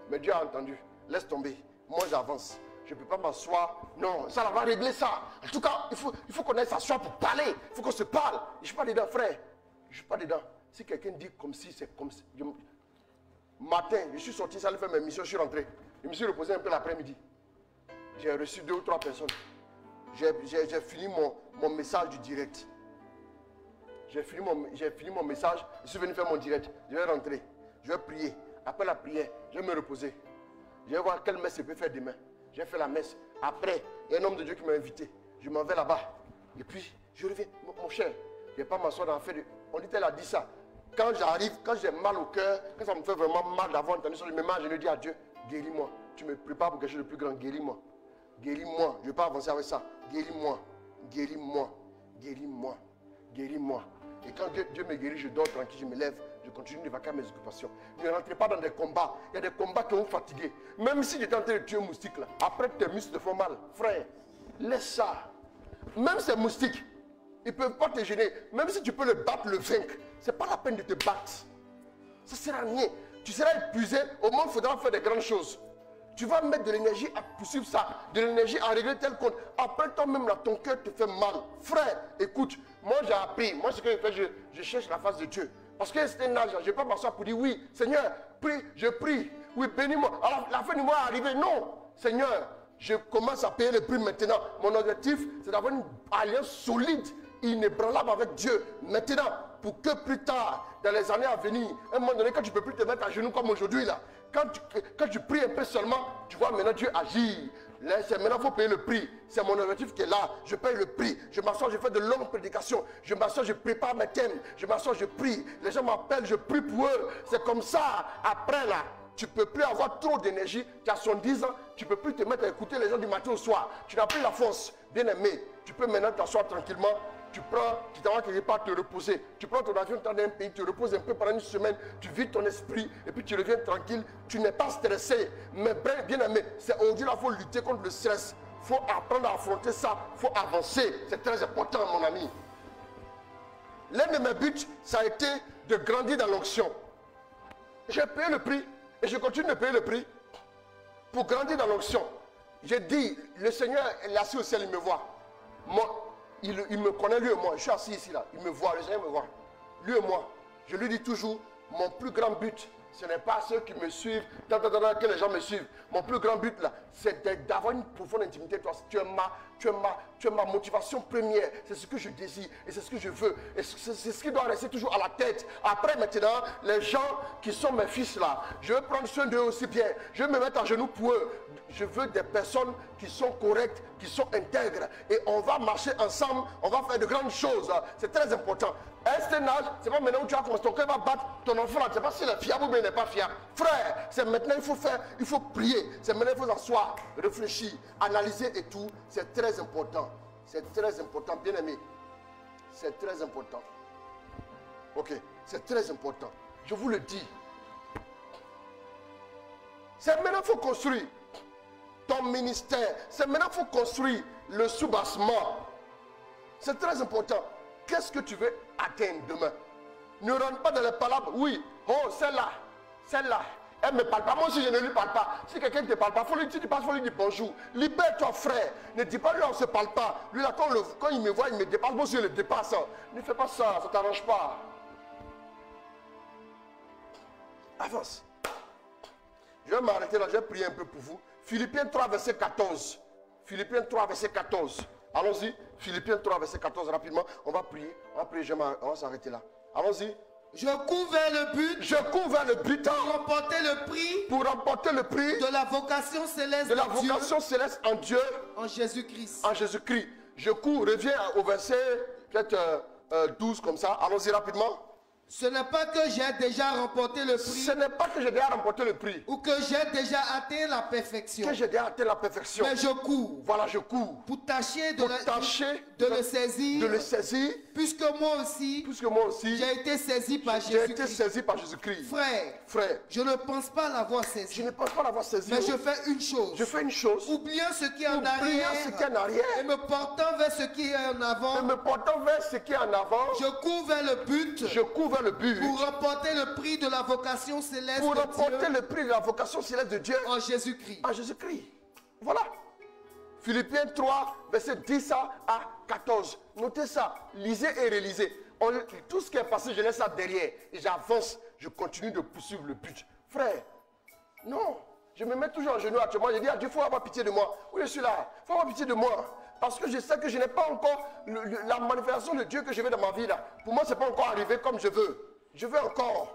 Mais Dieu a entendu. Laisse tomber. Moi, j'avance. Je ne peux pas m'asseoir. Non, ça va régler ça. En tout cas, il faut qu'on aille s'asseoir pour parler. Il faut qu'on se parle. Je ne suis pas dedans, frère. Je ne suis pas dedans. Si quelqu'un dit comme si, c'est comme si. Matin, je suis sorti, ça allait faire mes missions, je suis rentré. Je me suis reposé un peu l'après-midi. J'ai reçu 2 ou 3 personnes. J'ai fini mon message du direct. J'ai fini mon message, je suis venu faire mon direct. Je vais rentrer, je vais prier. Après la prière, je vais me reposer. Je vais voir quelle messe je peux faire demain. J'ai fait la messe. Après, il y a un homme de Dieu qui m'a invité. Je m'en vais là-bas. Et puis, je reviens. Mon cher, je ne vais pas m'asseoir dans la fête. On dit, elle a dit ça. Quand j'arrive, quand j'ai mal au cœur, quand ça me fait vraiment mal d'avoir entendu ça, je me mets, je dis à Dieu, guéris-moi. Tu me prépares pour quelque chose de plus grand, guéris-moi. Guéris-moi. Je ne vais pas avancer avec ça. Guéris-moi. Guéris-moi. Guéris-moi. Guéris-moi. Et quand Dieu me guérit, je dors tranquille, je me lève, je continue de vaquer à mes occupations. Ne rentrez pas dans des combats. Il y a des combats qui vont vous fatiguer. Même si j'étais en train de tuer un moustique là, après tes muscles te font mal. Frère, laisse ça. Même ces moustiques, ils ne peuvent pas te gêner. Même si tu peux le battre, le vaincre, ce n'est pas la peine de te battre. Ça ne sert à rien. Tu seras épuisé, au moins il faudra faire des grandes choses. Tu vas mettre de l'énergie à poursuivre ça, de l'énergie à régler tel compte. Après toi-même, là, ton cœur te fait mal. Frère, écoute, moi j'ai appris. Moi, ce que je fais, je cherche la face de Dieu. Parce que c'est un âge, je ne vais pas m'asseoir pour dire oui, Seigneur, prie, je prie. Oui, bénis-moi. Alors, la fin du mois est arrivée. Non, Seigneur, je commence à payer le prix maintenant. Mon objectif, c'est d'avoir une alliance solide, inébranlable avec Dieu. Maintenant, pour que plus tard, dans les années à venir, à un moment donné, quand tu ne peux plus te mettre à genoux comme aujourd'hui, là, quand tu pries un peu seulement, tu vois maintenant Dieu agir. Là, maintenant, il faut payer le prix. C'est mon objectif qui est là. Je paye le prix. Je m'assois, je fais de longues prédications. Je m'assois, je prépare mes thèmes. Je m'assois, je prie. Les gens m'appellent, je prie pour eux. C'est comme ça. Après, là, tu ne peux plus avoir trop d'énergie. Tu as 70 ans. Tu ne peux plus te mettre à écouter les gens du matin au soir. Tu n'as plus la force. Bien aimé, tu peux maintenant t'asseoir tranquillement. Tu prends, tu t'en vas quelque part te reposer. Tu prends ton avion, tu dans un pays, tu te reposes un peu pendant une semaine, tu vides ton esprit et puis tu reviens tranquille. Tu n'es pas stressé. Mais bien aimé, c'est aujourd'hui là, il faut lutter contre le stress. Il faut apprendre à affronter ça. Il faut avancer. C'est très important, mon ami. L'un de mes buts, ça a été de grandir dans l'onction. J'ai payé le prix et je continue de payer le prix pour grandir dans l'onction. J'ai dit, le Seigneur est assis au ciel, il me voit. Moi, il me connaît, lui et moi. Je suis assis ici, là. Il me voit, le Seigneur me voit. Lui et moi. Je lui dis toujours, mon plus grand but, ce n'est pas ceux qui me suivent, que les gens me suivent. Mon plus grand but, là, c'est d'avoir une profonde intimité. Toi, tu es ma motivation première. C'est ce que je désire et c'est ce que je veux. Et c'est ce qui doit rester toujours à la tête. Après, maintenant, les gens qui sont mes fils, là, je veux prendre soin d'eux aussi bien. Je veux me mettre à genoux pour eux. Je veux des personnes qui sont correctes, qui sont intègres. Et on va marcher ensemble, on va faire de grandes choses. C'est très important. À un certain âge, c'est pas maintenant où tu as commencé, ton cœur va battre ton enfant. Tu ne sais pas s'il est fiable ou bien il n'est pas fiable. Frère, c'est maintenant il faut faire, il faut prier. C'est maintenant il faut s'asseoir, réfléchir, analyser et tout. C'est très important. C'est très important, bien aimé. C'est très important. Ok, c'est très important. Je vous le dis. C'est maintenant qu'il faut construire ton ministère. C'est maintenant qu'il faut construire le soubassement. C'est très important. Qu'est-ce que tu veux atteindre demain? Ne rentre pas dans les palabres. Oui, oh, celle-là, elle ne me parle pas. Moi aussi, je ne lui parle pas. Si quelqu'un ne te parle pas, si tu passes, il faut lui dire bonjour. Libère-toi, frère. Ne dis pas, lui, on ne se parle pas. Lui, là, quand il me voit, il me dépasse. Moi aussi, je le dépasse. Ne fais pas ça, ça ne t'arrange pas. Avance. Je vais m'arrêter là, je vais prier un peu pour vous. Philippiens 3, verset 14. Philippiens 3, verset 14. Allons-y. Philippiens 3, verset 14, rapidement. On va prier. On va s'arrêter là. Allons-y. Je cours vers le but. Je cours vers le but. Pour remporter le prix. Pour remporter le prix. De la vocation céleste. De la vocation céleste en Dieu. En Jésus-Christ. En Jésus-Christ. Je cours. Reviens au verset peut-être 12 comme ça. Allons-y rapidement. Ce n'est pas que j'ai déjà remporté le prix. Ce n'est pas que j'ai déjà remporté le prix. Ou que j'ai déjà atteint la perfection. Que j'ai déjà atteint la perfection. Mais je cours. Voilà, je cours. Pour tâcher de le saisir. De le saisir. Puisque moi aussi. J'ai été saisi par Jésus-Christ. J'ai été saisi par Jésus-Christ. Frère. Je ne pense pas l'avoir saisi. Je ne pense pas l'avoir saisi. Mais je fais une chose. Je fais une chose. Oubliant ce qui est en arrière. Et me portant vers ce qui est en avant. Je cours vers le but. Le but. Pour remporter le prix de la vocation céleste de Dieu. Pour remporter le prix de la vocation céleste de Dieu. En Jésus-Christ. En Jésus-Christ. Voilà. Philippiens 3, verset 10 à 14. Notez ça. Lisez et relisez. Tout ce qui est passé, je laisse ça derrière. Et j'avance. Je continue de poursuivre le but. Frère, non. Je me mets toujours en genoux actuellement. Je dis à Dieu, il faut avoir pitié de moi. Oui, je suis là. Il faut avoir pitié de moi. Parce que je sais que je n'ai pas encore la manifestation de Dieu que je veux dans ma vie là. Pour moi, ce n'est pas encore arrivé comme je veux. Je veux encore.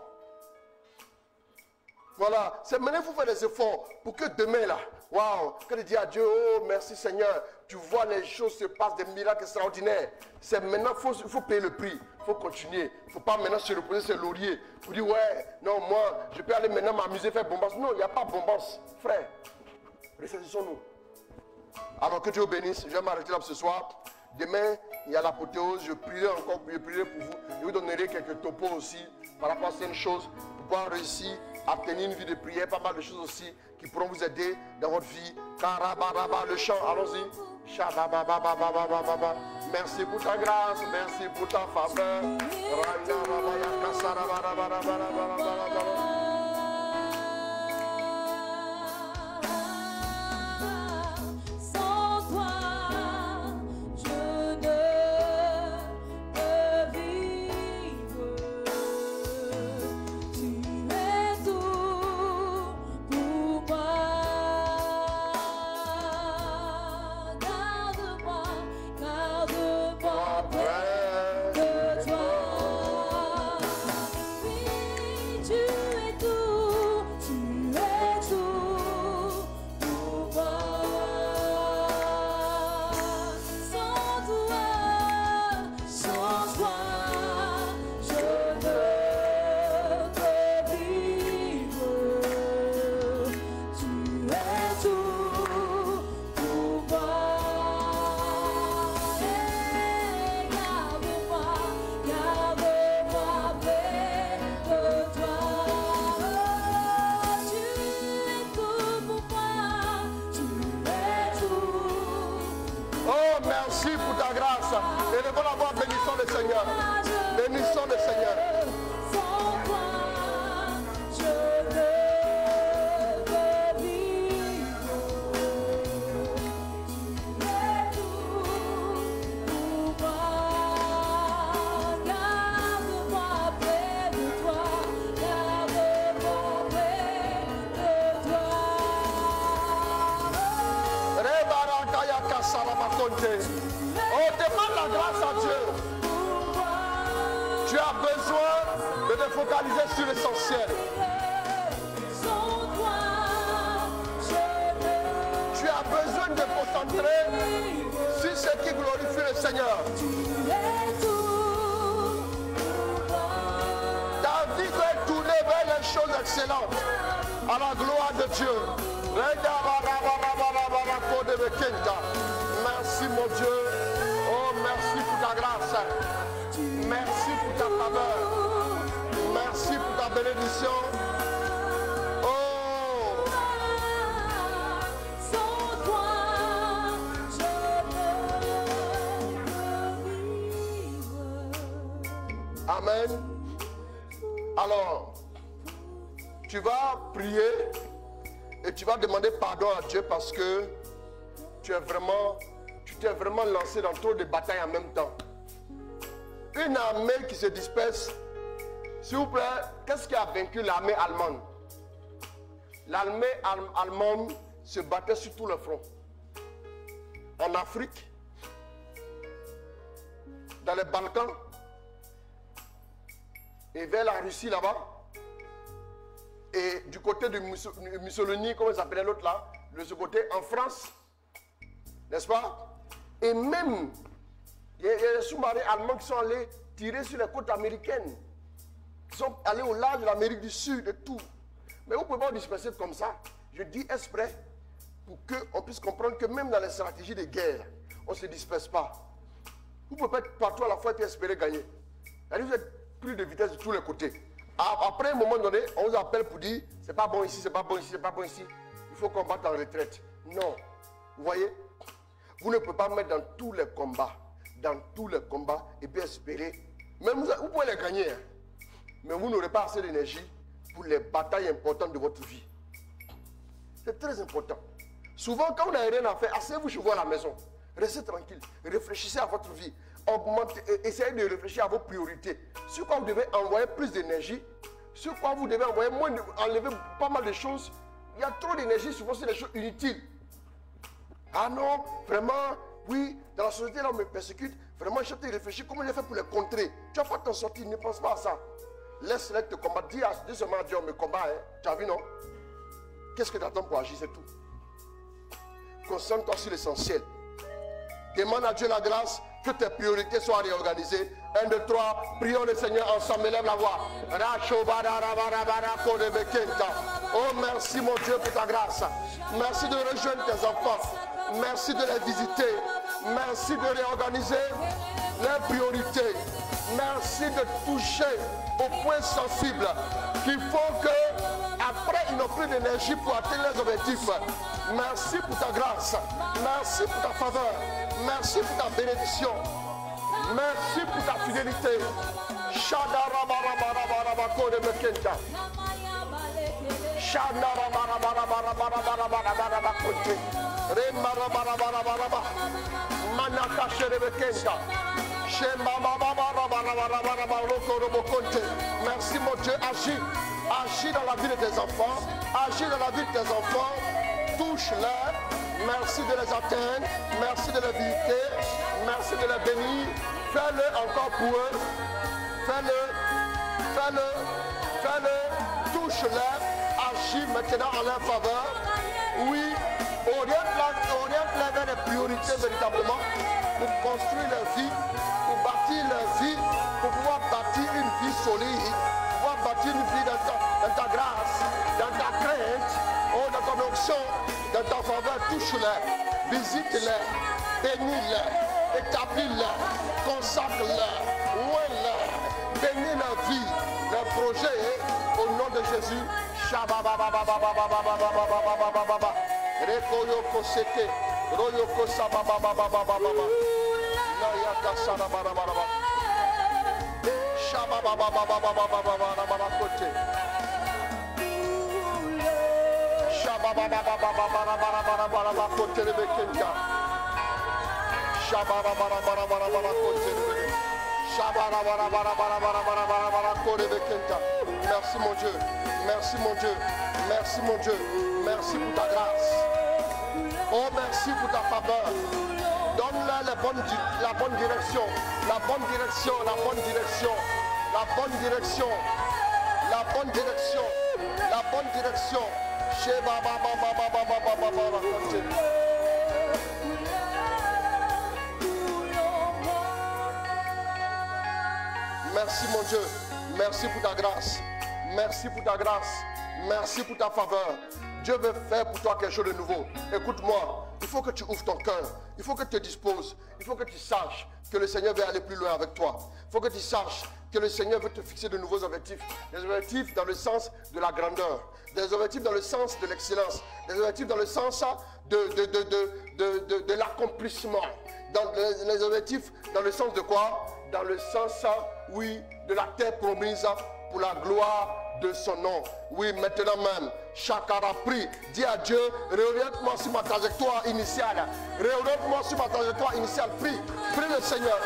Voilà. C'est maintenant qu'il faut faire des efforts pour que demain là, waouh, que de dire à Dieu, oh merci Seigneur, tu vois les choses se passent, des miracles extraordinaires. C'est maintenant qu'il faut payer le prix. Il faut continuer. Il ne faut pas maintenant se reposer sur le laurier. Pour dire, ouais, non, moi, je peux aller maintenant m'amuser, faire bombance. Non, il n'y a pas de bombance. Frère, ressaisissons-nous. Alors que Dieu bénisse, je vais m'arrêter là ce soir. Demain, il y a l'apothéose, je prierai encore, je prierai pour vous. Je vous donnerai quelques topos aussi par rapport à certaines choses pour pouvoir réussir à tenir une vie de prière, pas mal de choses aussi qui pourront vous aider dans votre vie. Karabaraba, le chant, allons-y. Merci pour ta grâce, merci pour ta faveur. Tu es Élevons la voix, bénissons le Seigneur. Bénissons le Seigneur. Sans toi, je ne veux vivre. Tu es tout pour moi. Garde-moi près de toi. Garde-moi près de toi. Rebarakaya kasalabakonte. Oh, demande la grâce à Dieu. Tu as besoin de te focaliser sur l'essentiel. Tu as besoin de te concentrer sur ce qui glorifie le Seigneur. Ta vie doit être tournée vers les choses excellentes, à la gloire de Dieu. Merci mon Dieu. Oh, merci pour ta grâce. Merci pour ta faveur. Merci pour ta bénédiction. Oh, Sans toi, je ne peux vivre. amen. Alors, tu vas prier et tu vas demander pardon à Dieu parce que tu t'es vraiment lancé dans trop de batailles en même temps. Une armée qui se disperse, s'il vous plaît, qu'est-ce qui a vaincu l'armée allemande? L'armée allemande se battait sur tout le front. En Afrique, dans les Balkans, et vers la Russie là-bas, et du côté de Mussolini, comment il s'appelait l'autre là, de ce côté, en France, n'est-ce pas? Et même, il y a des sous-marins allemands qui sont allés tirer sur les côtes américaines, qui sont allés au large de l'Amérique du Sud et tout. Mais vous ne pouvez pas disperser comme ça. Je dis exprès pour qu'on puisse comprendre que même dans les stratégies de guerre, on ne se disperse pas. Vous ne pouvez pas être partout à la fois et espérer gagner. C'est-à-dire que vous êtes pris de vitesse de tous les côtés. Après un moment donné, on vous appelle pour dire c'est pas bon ici, c'est pas bon ici, c'est pas bon ici. Il faut combattre en retraite. Non. Vous voyez? Vous ne pouvez pas mettre dans tous les combats et puis espérer. Même vous pouvez les gagner, hein, mais vous n'aurez pas assez d'énergie pour les batailles importantes de votre vie. C'est très important. Souvent, quand vous n'avez rien à faire, asseyez-vous chez vous à la maison. Restez tranquille. Réfléchissez à votre vie. Essayez de réfléchir à vos priorités. Sur quoi vous devez envoyer plus d'énergie. Sur quoi vous devez envoyer moins, enlever pas mal de choses. Il y a trop d'énergie, souvent c'est des choses inutiles. Ah non, vraiment, oui, dans la société là on me persécute. Vraiment, je suis réfléchir comment j'ai fait pour les contrer. Tu vas pas t'en sortir, ne pense pas à ça. Laisse-les te combattre. Dis seulement à Dieu, on me combat. Hein. Tu as vu, non? Qu'est-ce que tu attends pour agir, c'est tout. Concentre-toi sur l'essentiel. Demande à Dieu la grâce que tes priorités soient réorganisées. 1, 2, 3, prions le Seigneur ensemble, élève la voix. Oh, merci mon Dieu pour ta grâce. Merci de rejoindre tes enfants. Merci de les visiter. Merci de réorganiser les priorités. Merci de toucher aux points sensibles qui font que après ils n'ont plus d'énergie pour atteindre les objectifs. Merci pour ta grâce. Merci pour ta faveur. Merci pour ta bénédiction. Merci pour ta fidélité. Merci mon Dieu, agis dans la vie de tes enfants, agis dans la vie de tes enfants, touche-les, merci de les atteindre, merci de les visiter, merci de les bénir, fais-le encore pour eux, fais-le, touche-les, agis maintenant en leur faveur, oui, oriente vers les priorités véritablement, pour construire leur vie, pour bâtir leur vie, pour pouvoir bâtir une vie solide, pouvoir bâtir une vie dans ta grâce, dans ta crainte, dans ton onction, dans ta faveur, touche-les, visite-les, bénis-les, établis-les, consacre-les, loin-les, bénis leur vie, leur projet, au nom de Jésus. Merci mon Dieu, merci mon Dieu, merci mon Dieu, merci pour ta grâce. Oh, merci pour ta faveur. Donne-leur la bonne direction, la bonne direction, la bonne direction, la bonne direction, la bonne direction, la bonne direction. Merci mon Dieu, merci pour ta grâce, merci pour ta grâce, merci pour ta faveur. Dieu veut faire pour toi quelque chose de nouveau. Écoute-moi, il faut que tu ouvres ton cœur, il faut que tu te disposes, il faut que tu saches que le Seigneur veut aller plus loin avec toi. Il faut que tu saches que le Seigneur veut te fixer de nouveaux objectifs. Des objectifs dans le sens de la grandeur, des objectifs dans le sens de l'excellence, des objectifs dans le sens de l'accomplissement. Les objectifs dans le sens de quoi? Dans le sens, oui, de la terre promise pour la gloire de son nom. Oui, maintenant même, Chakara prie, dis à Dieu, réoriente-moi sur ma trajectoire initiale. Réoriente-moi sur ma trajectoire initiale. Prie, prie le Seigneur.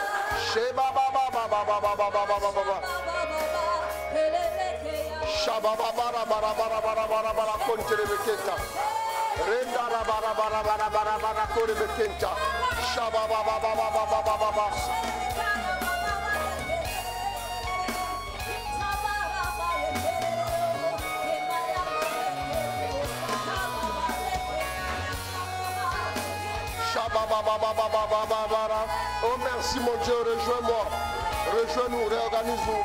Oh merci mon Dieu, rejoins-moi, rejoins-nous, réorganise-nous.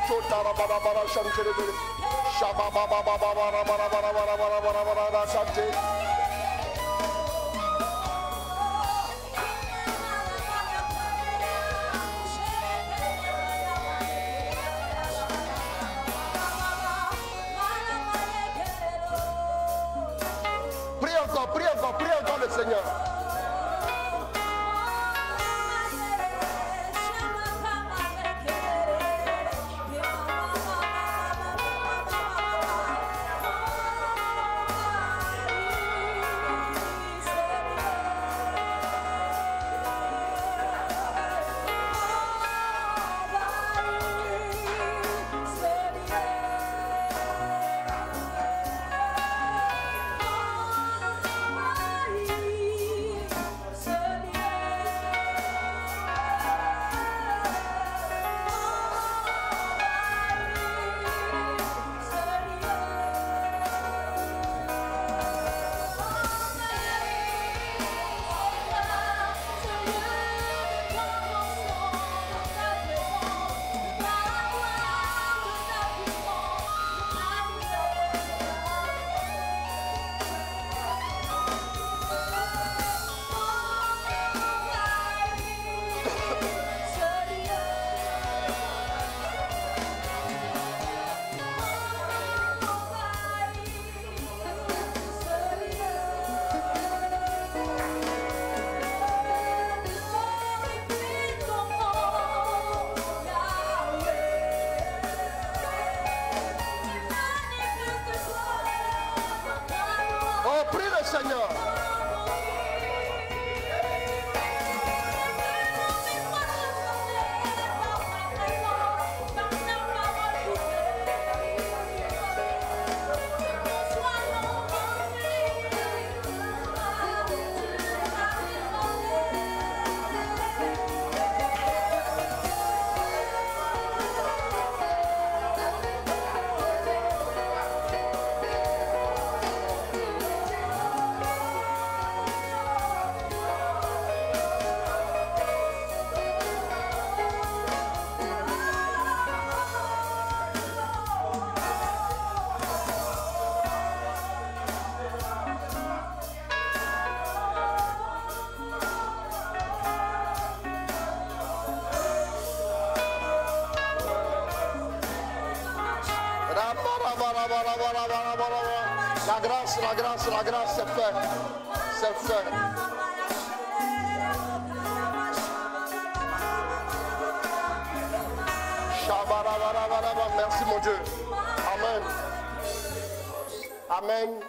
Prie encore le Seigneur. La grâce, c'est fait. C'est fait. Dieu. Amen. Amen.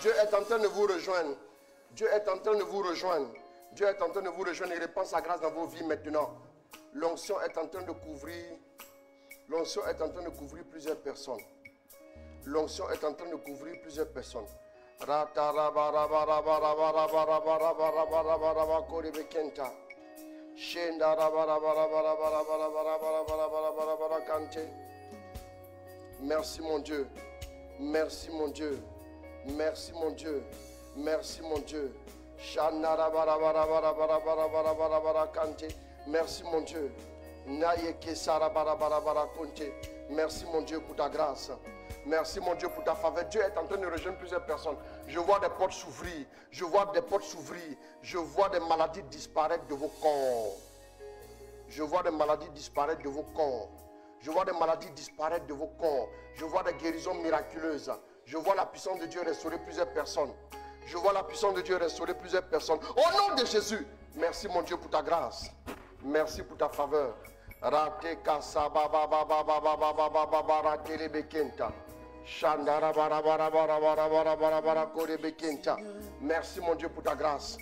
Dieu est en train de vous rejoindre. Dieu est en train de vous rejoindre. Dieu est en train de vous rejoindre. Il répand sa grâce dans vos vies maintenant. L'onction est en train de couvrir. L'onction est en train de couvrir plusieurs personnes. L'onction est en train de couvrir plusieurs personnes. Merci mon Dieu. Merci mon Dieu. Merci mon Dieu. Merci mon Dieu. Merci mon Dieu. Merci mon Dieu pour ta grâce. Merci mon Dieu pour ta faveur. Dieu est en train de rejoindre plusieurs personnes. Je vois des portes s'ouvrir. Je vois des portes s'ouvrir. Je vois des maladies disparaître de vos corps. Je vois des maladies disparaître de vos corps. Je vois des maladies disparaître de vos corps. Je vois des guérisons miraculeuses. Je vois la puissance de Dieu restaurer plusieurs personnes. Je vois la puissance de Dieu restaurer plusieurs personnes. Au nom de Jésus, merci mon Dieu pour ta grâce. Merci pour ta faveur. Merci mon Dieu pour ta grâce.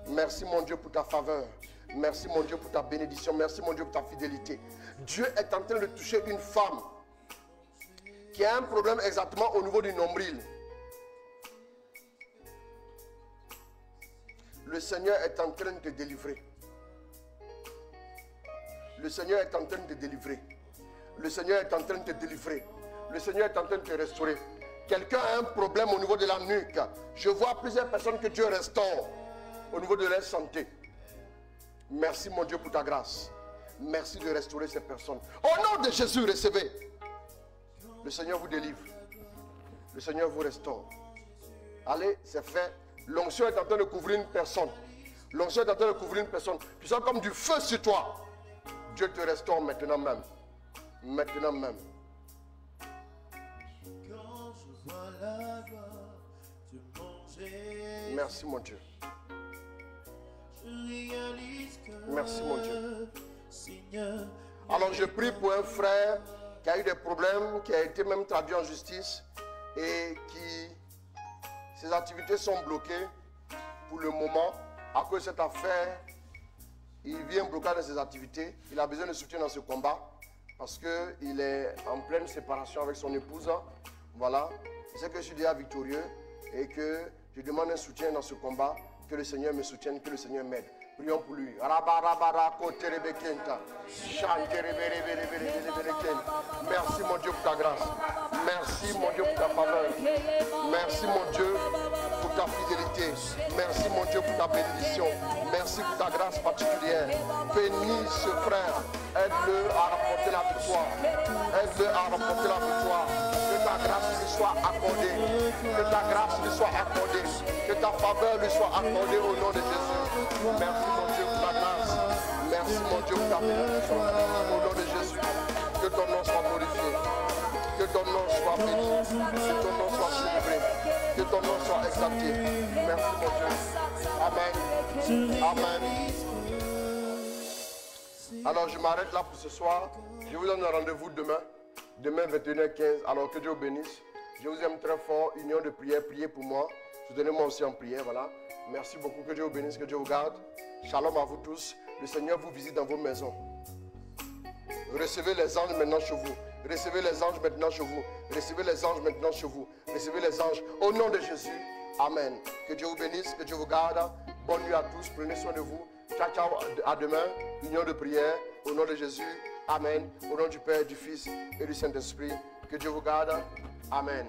Merci mon Dieu pour ta faveur. Merci mon Dieu pour ta bénédiction. Merci mon Dieu pour ta fidélité. Dieu est en train de toucher une femme qui a un problème exactement au niveau du nombril. Le Seigneur est en train de te délivrer. Le Seigneur est en train de te délivrer. Le Seigneur est en train de te délivrer. Le Seigneur est en train de te restaurer. Quelqu'un a un problème au niveau de la nuque. Je vois plusieurs personnes que Dieu restaure au niveau de leur santé. Merci mon Dieu pour ta grâce. Merci de restaurer ces personnes. Au nom de Jésus, recevez. Le Seigneur vous délivre. Le Seigneur vous restaure. Allez, c'est fait. L'onction est en train de couvrir une personne. L'onction est en train de couvrir une personne. Tu sens comme du feu sur toi. Dieu te restaure maintenant même. Maintenant même. Merci mon Dieu. Merci mon Dieu. Alors je prie pour un frère qui a eu des problèmes, qui a été même traduit en justice et qui, ses activités sont bloquées pour le moment à cause de cette affaire. Il vient bloquer dans ses activités. Il a besoin de soutien dans ce combat parce qu'il est en pleine séparation avec son épouse. Voilà. Je sais que je suis déjà victorieux et que je demande un soutien dans ce combat. Que le Seigneur me soutienne, que le Seigneur m'aide. Prions pour lui. Merci mon Dieu pour ta grâce. Merci mon Dieu pour ta faveur. Merci mon Dieu pour ta fidélité. Merci mon Dieu pour ta bénédiction. Merci pour ta grâce particulière. Bénis ce frère. Aide-le à remporter la victoire. Aide-le à remporter la victoire. Que ta grâce lui soit accordée. Que ta grâce lui soit accordée. Que ta faveur lui soit accordée au nom de Jésus. Merci mon Dieu pour ta grâce. Merci mon Dieu pour ta bénédiction. Au nom de Jésus. Que ton nom soit glorifié. Que ton nom soit béni. Que ton nom soit célébré. Que ton nom soit exalté. Merci mon Dieu. Amen. Amen. Alors je m'arrête là pour ce soir. Je vous donne un rendez-vous demain. Demain 21h15. Alors que Dieu vous bénisse. Je vous aime très fort. Union de prière. Priez pour moi. Soutenez-moi aussi en prière. Voilà. Merci beaucoup. Que Dieu vous bénisse. Que Dieu vous garde. Shalom à vous tous. Le Seigneur vous visite dans vos maisons. Recevez les anges maintenant chez vous. Recevez les anges maintenant chez vous. Recevez les anges maintenant chez vous. Recevez les anges. Au nom de Jésus. Amen. Que Dieu vous bénisse. Que Dieu vous garde. Bonne nuit à tous. Prenez soin de vous. Ciao, ciao. À demain. Union de prière. Au nom de Jésus. Amen. Au nom du Père, du Fils et du Saint-Esprit. Que Dieu vous garde. Amen.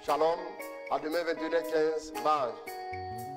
Shalom. À demain 21h15. Bye.